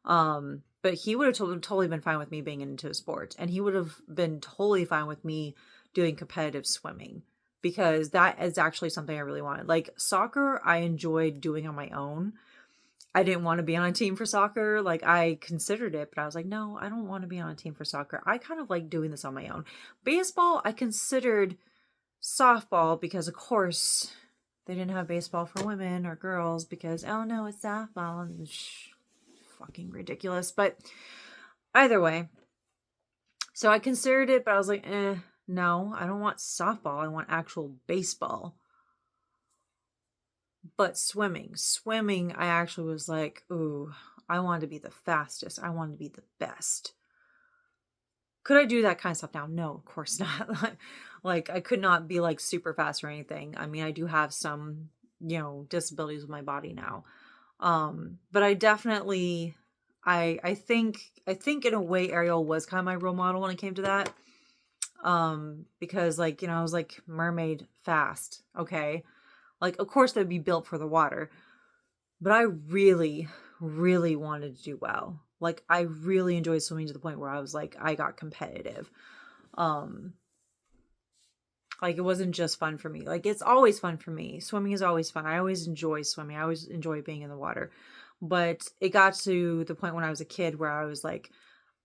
But he would have totally been fine with me being into a sport, and he would have been totally fine with me doing competitive swimming because that is actually something I really wanted. Like soccer, I enjoyed doing on my own. I didn't want to be on a team for soccer. Like I considered it, but I was like, no, I don't want to be on a team for soccer. I kind of like doing this on my own. Baseball, I considered softball because of course they didn't have baseball for women or girls because, oh no, it's softball. fucking ridiculous. But either way, so I considered it, but I was like, no, I don't want softball. I want actual baseball. But swimming, I actually was like, ooh, I wanted to be the fastest. I wanted to be the best. Could I do that kind of stuff now? No, of course not. Like, I could not be like super fast or anything. I mean, I do have some, disabilities with my body now. But I definitely, I think in a way Ariel was kind of my role model when it came to that. Because like, I was like mermaid fast. Okay. Like, of course they'd be built for the water, but I really, really wanted to do well. Like, I really enjoyed swimming to the point where I was like, I got competitive. Like, it wasn't just fun for me. Like, it's always fun for me. Swimming is always fun. I always enjoy swimming. I always enjoy being in the water. But it got to the point when I was a kid where I was like,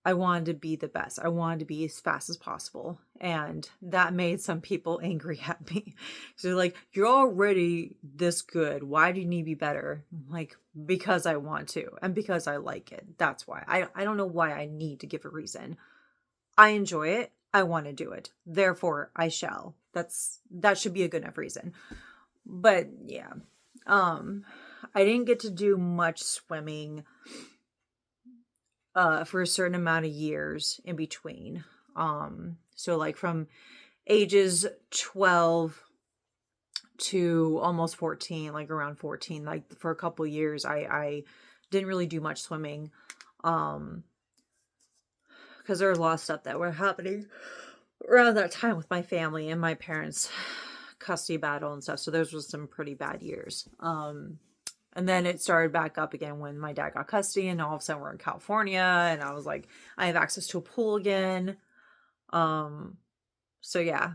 I wanted to be the best. I wanted to be as fast as possible. And that made some people angry at me. So they're like, you're already this good. Why do you need to be better? I'm like, because I want to and because I like it. That's why. I don't know why I need to give a reason. I enjoy it. I want to do it. Therefore, I shall. That should be a good enough reason. But yeah. I didn't get to do much swimming for a certain amount of years in between. So like from ages 12 to almost 14, like around 14, like for a couple years, I didn't really do much swimming. Because there was a lot of stuff that were happening around that time with my family and my parents' custody battle and stuff. So those were some pretty bad years. And then it started back up again when my dad got custody, and all of a sudden we're in California, and I was like, I have access to a pool again. So yeah.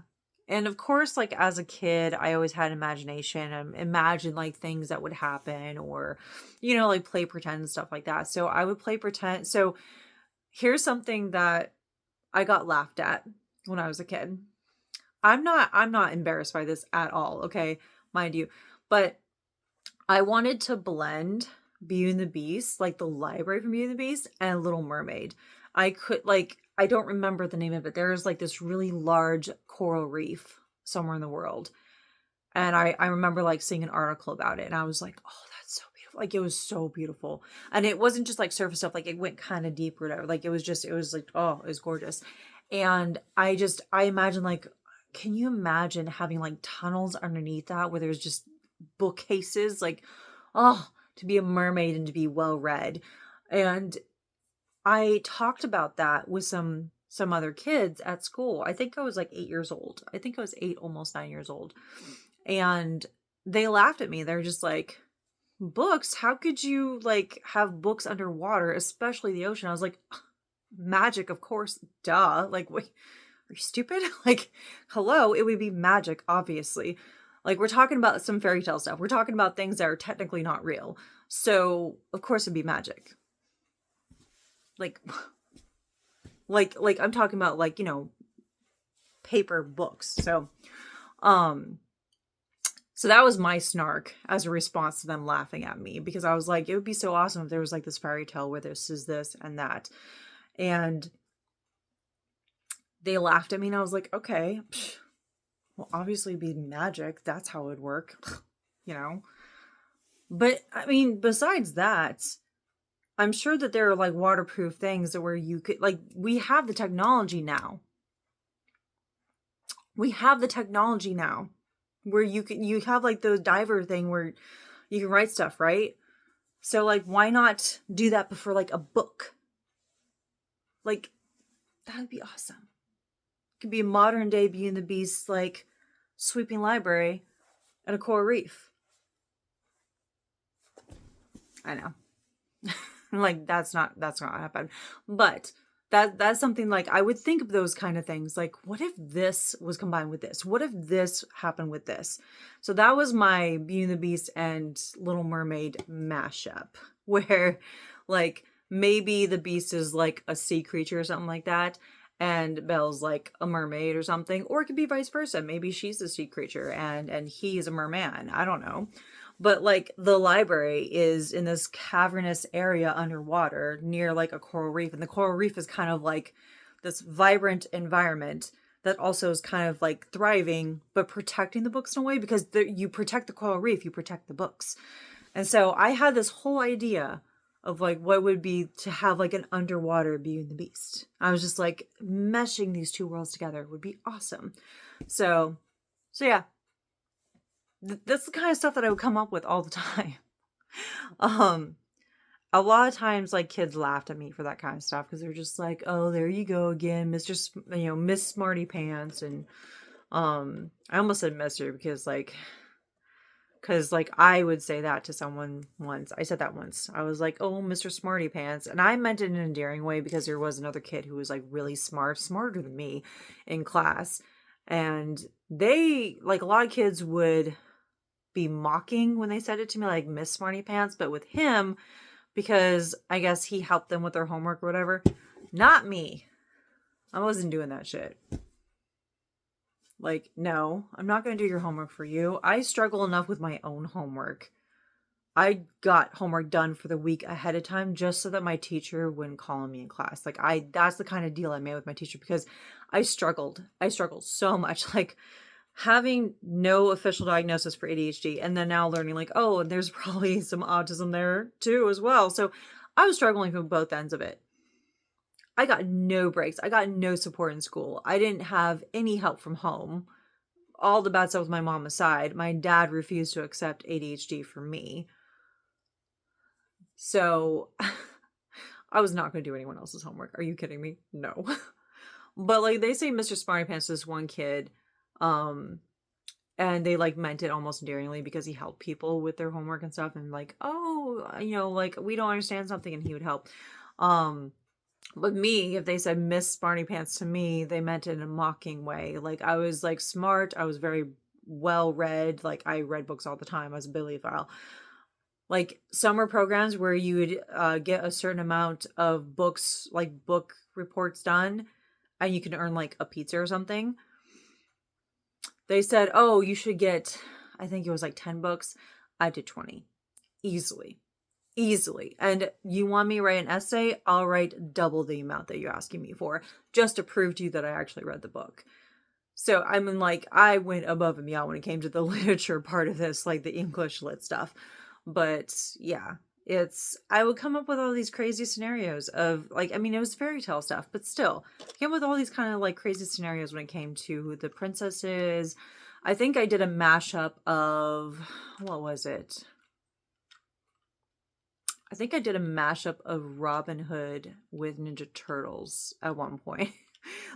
And of course, like as a kid, I always had imagination and imagined like things that would happen, or, like play pretend and stuff like that. So I would play pretend. So here's something that I got laughed at when I was a kid. I'm not embarrassed by this at all. Okay. Mind you, but I wanted to blend Beauty and the Beast, like the library from Beauty and the Beast, and Little Mermaid. I don't remember the name of it. There's like this really large coral reef somewhere in the world. And I remember like seeing an article about it, and I was like, oh, that's so beautiful. Like, it was so beautiful. And it wasn't just like surface stuff, like it went kind of deep or whatever. Like it was like, oh, it was gorgeous. And I imagine like, can you imagine having like tunnels underneath that where there's just bookcases? Like, oh, to be a mermaid and to be well read. And I talked about that with some other kids at school. I think I was like 8 years old. I think I was 8, almost 9 years old. And they laughed at me. They're just like, books? How could you like have books underwater, especially the ocean? I was like, magic, of course. Duh. Like, wait, are you stupid? Like, hello, it would be magic, obviously. Like, we're talking about some fairy tale stuff. We're talking about things that are technically not real. So, of course it'd be magic. Like I'm talking about like, paper books. So that was my snark as a response to them laughing at me, because I was like, it would be so awesome if there was like this fairy tale where this is this and that. And they laughed at me, and I was like, okay, well, obviously it'd be magic. That's how it would work, But I mean, besides that, I'm sure that there are like waterproof things where you could, like, we have the technology now. Where you have like the diver thing where you can write stuff, right? So like, why not do that before like a book? Like, that would be awesome. It could be a modern day Beauty and the Beast, like sweeping library at a coral reef. I know. Like, that's not happen. But that's something like I would think of those kind of things. Like, what if this was combined with this? What if this happened with this? So that was my Beauty and the Beast and Little Mermaid mashup, where like maybe the Beast is like a sea creature or something like that, and Belle's like a mermaid or something, or it could be vice versa. Maybe she's a sea creature and he is a merman. I don't know. But like the library is in this cavernous area underwater near like a coral reef. And the coral reef is kind of like this vibrant environment that also is kind of like thriving, but protecting the books in a way because you protect the coral reef, you protect the books. And so I had this whole idea of like what it would be to have like an underwater Beauty and the Beast. I was just like meshing these two worlds together would be awesome. So yeah, that's the kind of stuff that I would come up with all the time. um, a lot of times, like kids laughed at me for that kind of stuff because they're just like, "Oh, there you go again, Miss Smarty Pants," and I almost said Mister because like I would say that to someone once. I said that once. I was like, "Oh, Mr. Smarty Pants," and I meant it in an endearing way because there was another kid who was like really smart, smarter than me, in class, and they like a lot of kids would be mocking when they said it to me, like Miss Smarty Pants, but with him, because I guess he helped them with their homework or whatever. Not me. I wasn't doing that shit. Like, no, I'm not going to do your homework for you. I struggle enough with my own homework. I got homework done for the week ahead of time just so that my teacher wouldn't call on me in class. Like that's the kind of deal I made with my teacher because I struggled. I struggled so much. Like having no official diagnosis for ADHD and then now learning like, oh, and there's probably some autism there too as well. So I was struggling from both ends of it. I got no breaks. I got no support in school. I didn't have any help from home. All the bad stuff with my mom aside, my dad refused to accept ADHD for me. So I was not going to do anyone else's homework. Are you kidding me? No. But like they say Mr. Smarty Pants to this one kid, and they like meant it almost endearingly because he helped people with their homework and stuff and like, oh, like we don't understand something and he would help. But me, if they said Miss Smarty Pants to me, they meant it in a mocking way. Like I was like smart, I was very well read, like I read books all the time. I was a bibliophile. Like summer programs where you would get a certain amount of books, like book reports done, and you can earn like a pizza or something. They said, oh, you should get, I think it was like 10 books. I did 20. Easily. And you want me to write an essay? I'll write double the amount that you're asking me for, just to prove to you that I actually read the book. So I mean, like, I went above and beyond when it came to the literature part of this, like the English lit stuff. But yeah, I would come up with all these crazy scenarios of like, I mean, it was fairy tale stuff, but still, I came up with all these kind of like crazy scenarios when it came to the princesses. I think I did a mashup of, what was it? I think I did a mashup of Robin Hood with Ninja Turtles at one point.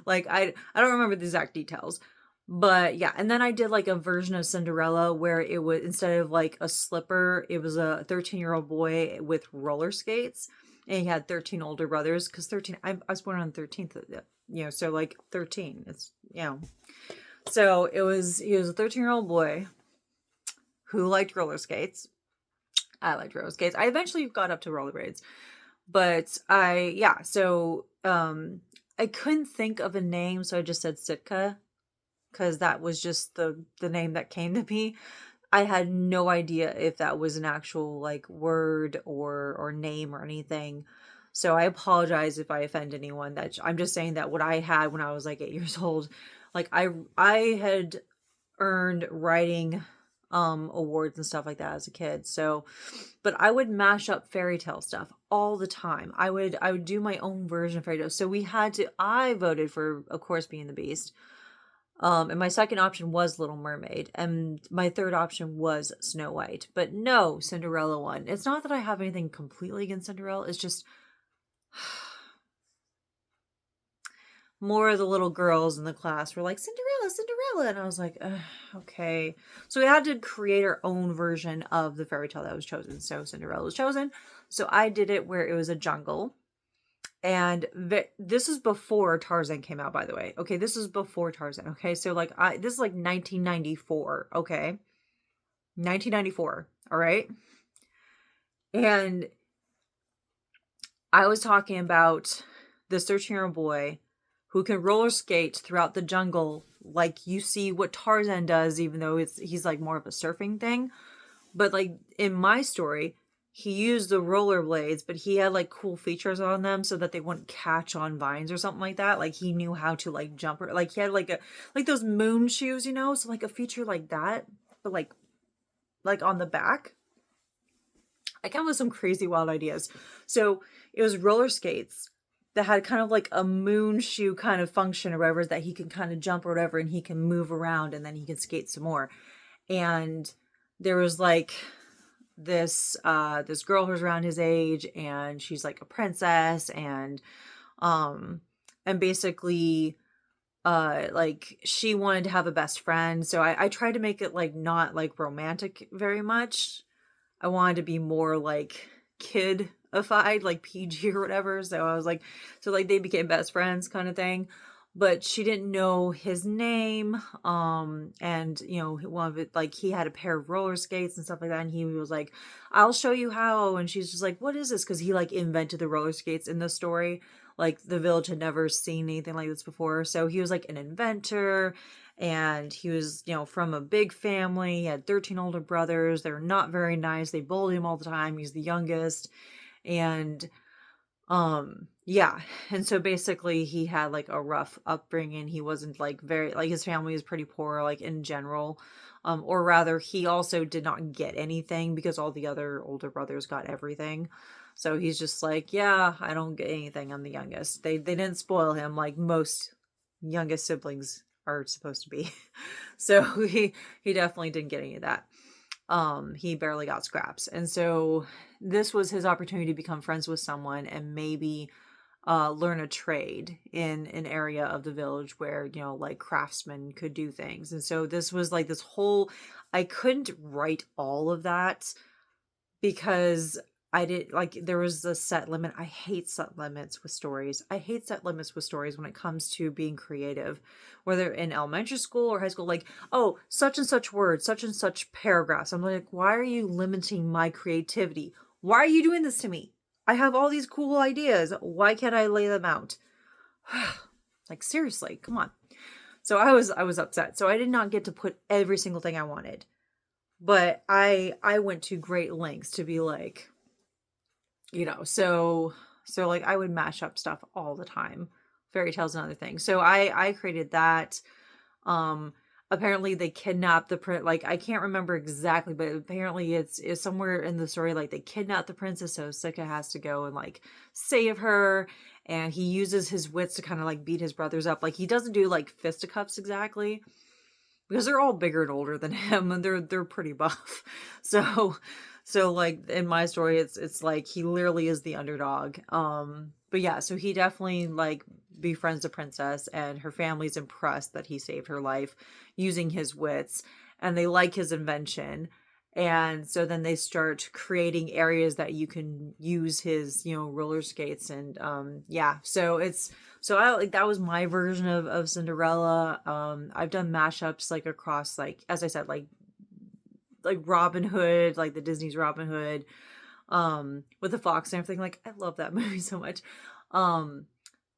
Like, I don't remember the exact details. But yeah, and then I did like a version of Cinderella where it was, instead of like a slipper, it was a 13-year-old boy with roller skates. And he had 13 older brothers because 13, I was born on the 13th, so like 13. It's, So he was a 13-year-old boy who liked roller skates. I liked roller skates. I eventually got up to rollerblades. But I couldn't think of a name, so I just said Sitka. Because that was just the name that came to me. I had no idea if that was an actual like word or name or anything. So I apologize if I offend anyone. That I'm just saying that what I had when I was like 8 years old, like I had earned writing awards and stuff like that as a kid. So, but I would mash up fairy tale stuff all the time. I would do my own version of fairy tale. So I voted for, of course, Being the Beast. And my second option was Little Mermaid, and my third option was Snow White. But no, Cinderella won. It's not that I have anything completely against Cinderella. It's just more of the little girls in the class were like, Cinderella, Cinderella. And I was like, okay. So we had to create our own version of the fairy tale that was chosen. So Cinderella was chosen. So I did it where it was a jungle. And this is before Tarzan came out, by the way. Okay, this is before Tarzan. Okay, so like this is like 1994. Okay, 1994. All right, and I was talking about this 13-year-old boy who can roller skate throughout the jungle, like you see what Tarzan does, even though he's like more of a surfing thing. But like in my story, he used the rollerblades, but he had like cool features on them so that they wouldn't catch on vines or something like that. Like he knew how to like jump, or like he had like a like those moon shoes, you know, so like a feature like that, but like on the back. I came up with some crazy wild ideas. So it was roller skates that had kind of like a moon shoe kind of function or whatever, that he can kind of jump or whatever, and he can move around and then he can skate some more. And there was like this girl who's around his age, and she's like a princess, um and basically like she wanted to have a best friend. So I tried to make it like not like romantic very much. I wanted to be more like kid-ified, like PG or whatever. So I was like, so like they became best friends kind of thing. But she didn't know his name. And you know, one of it, like he had a pair of roller skates and stuff like that. And he was like, I'll show you how. And she's just like, what is this? Because he like invented the roller skates in the story. Like the village had never seen anything like this before. So he was like an inventor, and he was, you know, from a big family. He had 13 older brothers. They're not very nice. They bullied him all the time. He's the youngest. And yeah. And so basically he had like a rough upbringing. He wasn't like very, like his family was pretty poor, like in general. Or rather, he also did not get anything because all the other older brothers got everything. So he's just like, yeah, I don't get anything. I'm the youngest. They didn't spoil him like most youngest siblings are supposed to be. So he definitely didn't get any of that. He barely got scraps. And so this was his opportunity to become friends with someone and maybe learn a trade in an area of the village where, you know, like craftsmen could do things. And so this was like this whole, I couldn't write all of that because I did like there was a set limit. I hate set limits with stories. I hate set limits with stories when it comes to being creative, whether in elementary school or high school. Like, oh, such and such words, such and such paragraphs. I'm like, why are you limiting my creativity? Why are you doing this to me? I have all these cool ideas. Why can't I lay them out? Like seriously, come on. So I was upset. So I did not get to put every single thing I wanted. But I went to great lengths to be like, you know, so like I would mash up stuff all the time. Fairy tales and other things. So I created that. Um Apparently they kidnapped the prince. Like I can't remember exactly, but apparently it's somewhere in the story like they kidnapped the princess, so Sika has to go and like save her, and he uses his wits to kind of like beat his brothers up. Like he doesn't do like fisticuffs exactly, because they're all bigger and older than him, and they're pretty buff. So so like in my story it's like he literally is the underdog. But yeah, so he definitely like befriends the princess, and her family's impressed that he saved her life using his wits, and they like his invention. And so then they start creating areas that you can use his, you know, roller skates. And yeah, so it's so I like that was my version of Cinderella. I've done mashups like across, like as I said, like Robin Hood, like the Disney's Robin Hood, with the fox and everything. Like I love that movie so much. Um,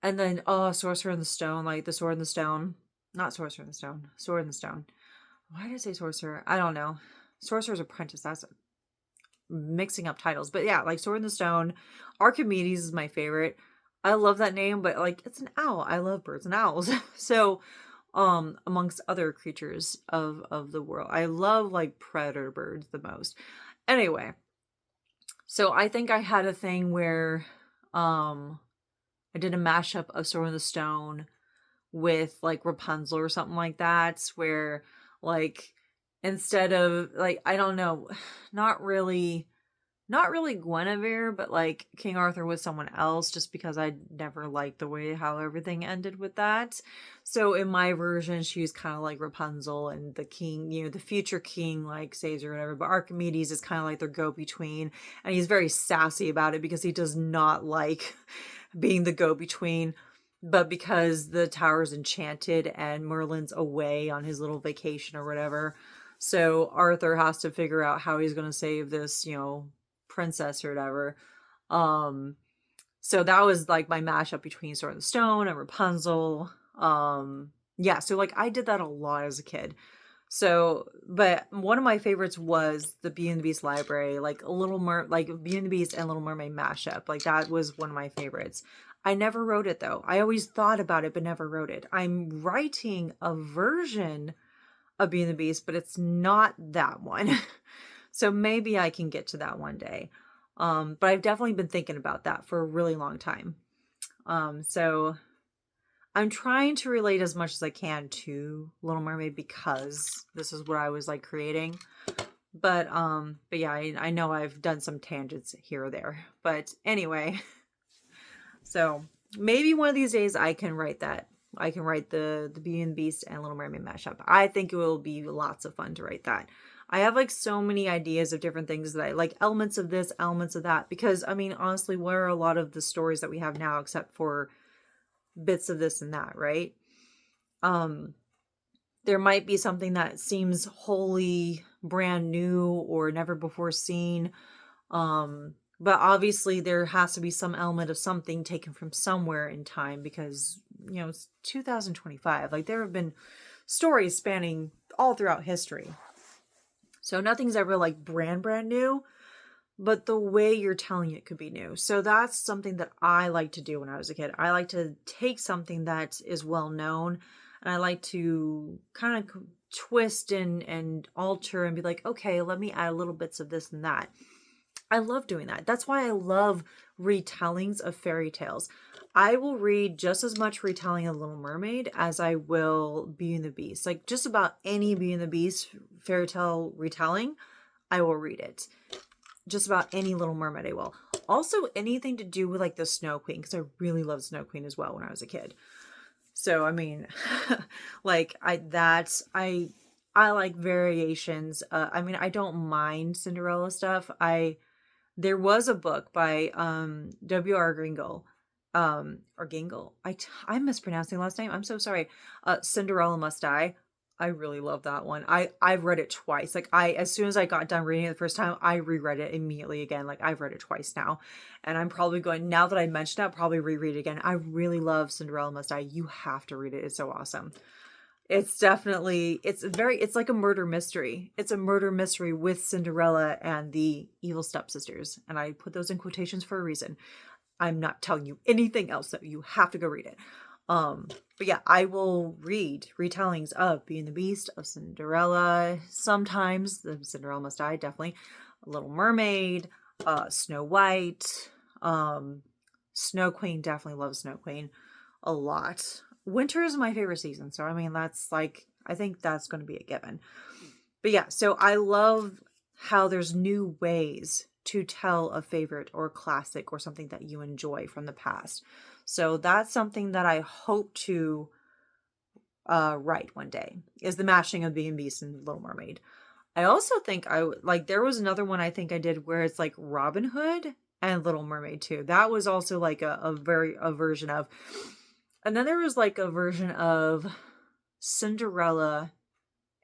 and then Sorcerer in the Stone, like the Sword in the Stone, not Sorcerer in the Stone, Sword in the Stone. Why did I say Sorcerer? I don't know. Sorcerer's Apprentice. That's mixing up titles, but yeah, like Sword in the Stone. Archimedes is my favorite. I love that name, but like it's an owl. I love birds and owls. So amongst other creatures of the world, I love like predator birds the most. Anyway, so I think I had a thing where I did a mashup of Sword in the Stone with like Rapunzel or something like that, where like instead of like I don't know, not really Guinevere, but like King Arthur was someone else, just because I never liked the way how everything ended with that. So in my version, she's kind of like Rapunzel, and the king, you know, the future king like saves her or whatever. But Archimedes is kind of like their go-between, and he's very sassy about it because he does not like being the go-between. But because the tower's enchanted and Merlin's away on his little vacation or whatever, so Arthur has to figure out how he's going to save this, you know, princess or whatever. Um, so that was like my mashup between Sword and Stone and Rapunzel. Yeah, so like I did that a lot as a kid. So, but one of my favorites was the Beauty and the Beast library, like like Beauty and the Beast and Little Mermaid mashup. Like that was one of my favorites. I never wrote it though. I always thought about it, but never wrote it. I'm writing a version of Beauty and the Beast, but it's not that one. So maybe I can get to that one day. But I've definitely been thinking about that for a really long time. So I'm trying to relate as much as I can to Little Mermaid because this is what I was like creating. But yeah, I know I've done some tangents here or there. But anyway, so maybe one of these days I can write that. I can write the Beauty and the Beast and Little Mermaid mashup. I think it will be lots of fun to write that. I have like so many ideas of different things that I like, elements of this, elements of that, because I mean, honestly, where are a lot of the stories that we have now except for bits of this and that, right? There might be something that seems wholly brand new or never before seen. But obviously there has to be some element of something taken from somewhere in time because, it's 2025. Like there have been stories spanning all throughout history. So nothing's ever like brand new, but the way you're telling it could be new. So that's something that I like to do when I was a kid. I like to take something that is well known and I like to kind of twist and alter and be like, okay, let me add little bits of this and that. I love doing that. That's why I love retellings of fairy tales. I will read just as much retelling of Little Mermaid as I will Beauty and the Beast. Like just about any Beauty and the Beast fairy tale retelling, I will read it. Just about any Little Mermaid I will. Also anything to do with like the Snow Queen, because I really loved Snow Queen as well when I was a kid. So I mean, like I like variations. I mean, I don't mind Cinderella stuff. There was a book by W.R. Gingell, or Gingell. I'm mispronouncing the last name. I'm so sorry. Cinderella Must Die. I really love that one. I've read it twice. Like as soon as I got done reading it the first time, I reread it immediately again. Like I've read it twice now. And I'm probably going, now that I mentioned it, I'll probably reread it again. I really love Cinderella Must Die. You have to read it. It's so awesome. It's definitely, it's like a murder mystery. It's a murder mystery with Cinderella and the evil stepsisters. And I put those in quotations for a reason. I'm not telling you anything else, so you have to go read it. But yeah, I will read retellings of Beauty and the Beast, of Cinderella, sometimes the Cinderella Must Die, definitely, Little Mermaid, Snow White, Snow Queen, definitely love Snow Queen a lot. Winter is my favorite season, so I mean that's like, I think that's going to be a given. But yeah, so I love how there's new ways to tell a favorite or classic or something that you enjoy from the past. So that's something that I hope to write one day, is the mashing of Beauty and Beast and Little Mermaid. I also think there was another one I think I did where it's like Robin Hood and Little Mermaid too. That was also like a version of. And then there was like a version of Cinderella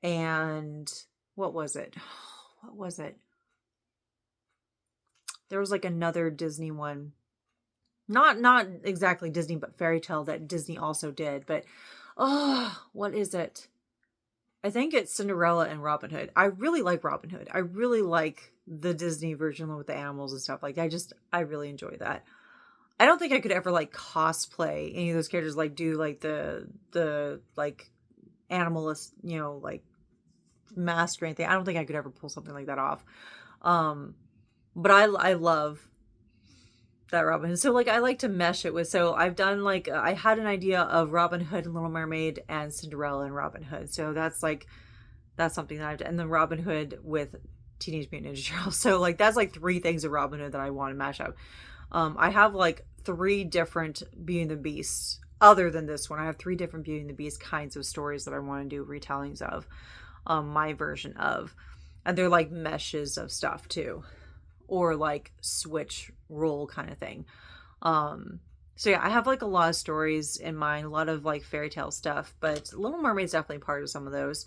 and what was it? What was it? There was like another Disney one. Not exactly Disney, but fairy tale that Disney also did. But what is it? I think it's Cinderella and Robin Hood. I really like Robin Hood. I really like the Disney version with the animals and stuff. Like I really enjoy that. I don't think I could ever like cosplay any of those characters, like do like the like animalist, like mask or anything. I don't think I could ever pull something like that off. But I love that Robin Hood. So like I like to mesh it with, so I've done like, I had an idea of Robin Hood and Little Mermaid and Cinderella and Robin Hood. So that's something that I've done. And then Robin Hood with Teenage Mutant Ninja Turtles. So like that's like 3 things of Robin Hood that I want to mash up. I have like 3 different Beauty and the Beast. Other than this one, I have 3 different Beauty and the Beast kinds of stories that I want to do retellings of, my version of, and they're like meshes of stuff too, or like switch role kind of thing. So yeah, I have like a lot of stories in mind, a lot of like fairy tale stuff, but Little Mermaid's definitely part of some of those.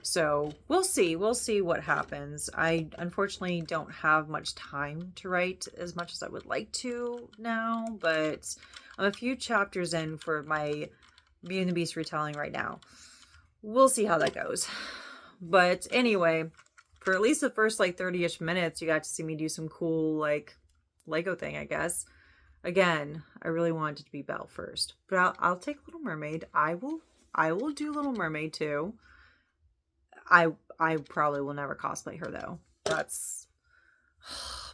So we'll see what happens. I unfortunately don't have much time to write as much as I would like to now, but I'm a few chapters in for my Beauty and the Beast retelling right now. We'll see how that goes. But anyway, for at least the first like 30-ish minutes, you got to see me do some cool like Lego thing, I guess. Again, I really wanted to be Belle first, but I'll take Little Mermaid. I will do Little Mermaid too. I probably will never cosplay her though. That's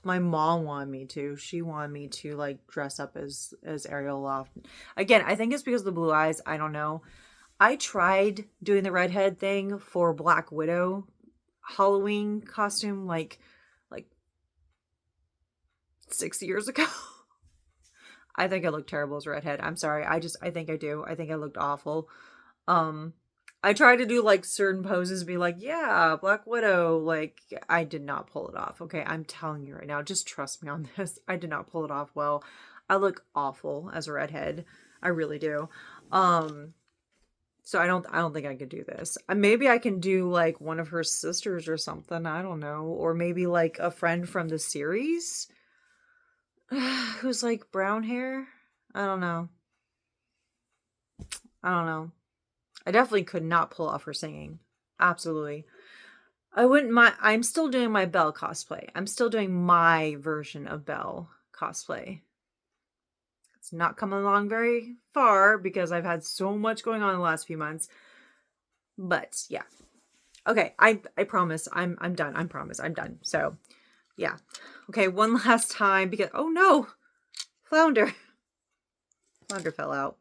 my mom wanted me to. She wanted me to like dress up as Ariel Loft. Again, I think it's because of the blue eyes. I don't know. I tried doing the redhead thing for Black Widow Halloween costume like 6 years ago. I think I look terrible as a redhead. I'm sorry. I think I do. I think I looked awful. I tried to do like certain poses, be like, yeah, Black Widow. Like, I did not pull it off. Okay, I'm telling you right now. Just trust me on this. I did not pull it off well. I look awful as a redhead. I really do. So I don't think I could do this. Maybe I can do like one of her sisters or something. I don't know. Or maybe like a friend from the series who's like brown hair. I don't know. I definitely could not pull off her singing. Absolutely. I wouldn't mind. I'm still doing my Belle cosplay. I'm still doing my version of Belle cosplay. It's not coming along very far because I've had so much going on in the last few months. But yeah. Okay, I promise I'm done. I promise I'm done. So yeah. Okay, one last time because oh no! Flounder. Flounder fell out.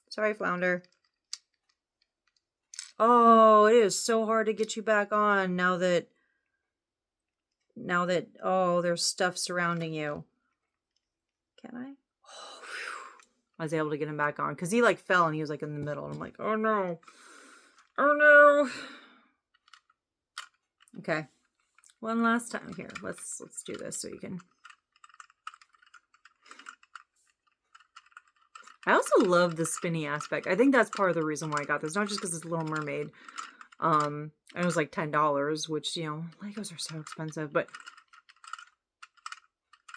Sorry, Flounder. Oh, it is so hard to get you back on now that oh, there's stuff surrounding you. Can I? Oh, I was able to get him back on because he like fell and he was like in the middle. And I'm like, oh no. Oh no. Okay. One last time here. Let's do this so you can. I also love the spinny aspect. I think that's part of the reason why I got this. Not just because it's Little Mermaid. And it was like $10, which, you know, Legos are so expensive, but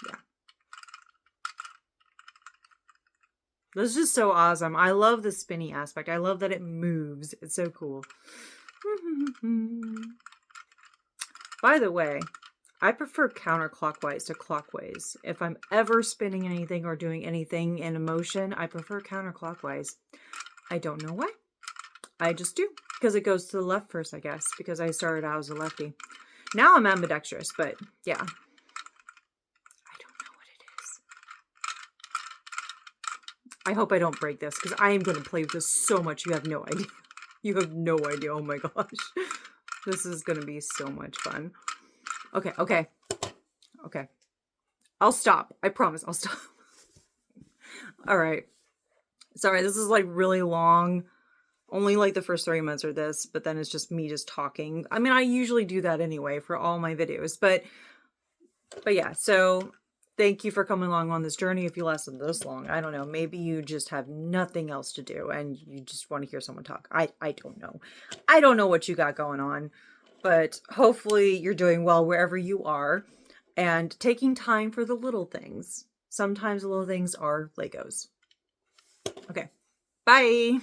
yeah. This is just so awesome. I love the spinny aspect. I love that it moves. It's so cool. By the way, I prefer counterclockwise to clockwise. If I'm ever spinning anything or doing anything in a motion, I prefer counterclockwise. I don't know why. I just do. Because it goes to the left first, I guess. Because I started out as a lefty. Now I'm ambidextrous, but yeah. I don't know what it is. I hope I don't break this because I am going to play with this so much. You have no idea. You have no idea. Oh my gosh. This is going to be so much fun. Okay. I'll stop. I promise I'll stop. All right. Sorry, this is like really long. Only like the first 3 months are this, but then it's just me just talking. I mean, I usually do that anyway for all my videos, but yeah, so thank you for coming along on this journey. If you lasted this long, I don't know, maybe you just have nothing else to do and you just want to hear someone talk. I don't know. I don't know what you got going on, but hopefully you're doing well wherever you are and taking time for the little things. Sometimes the little things are Legos. Okay. Bye.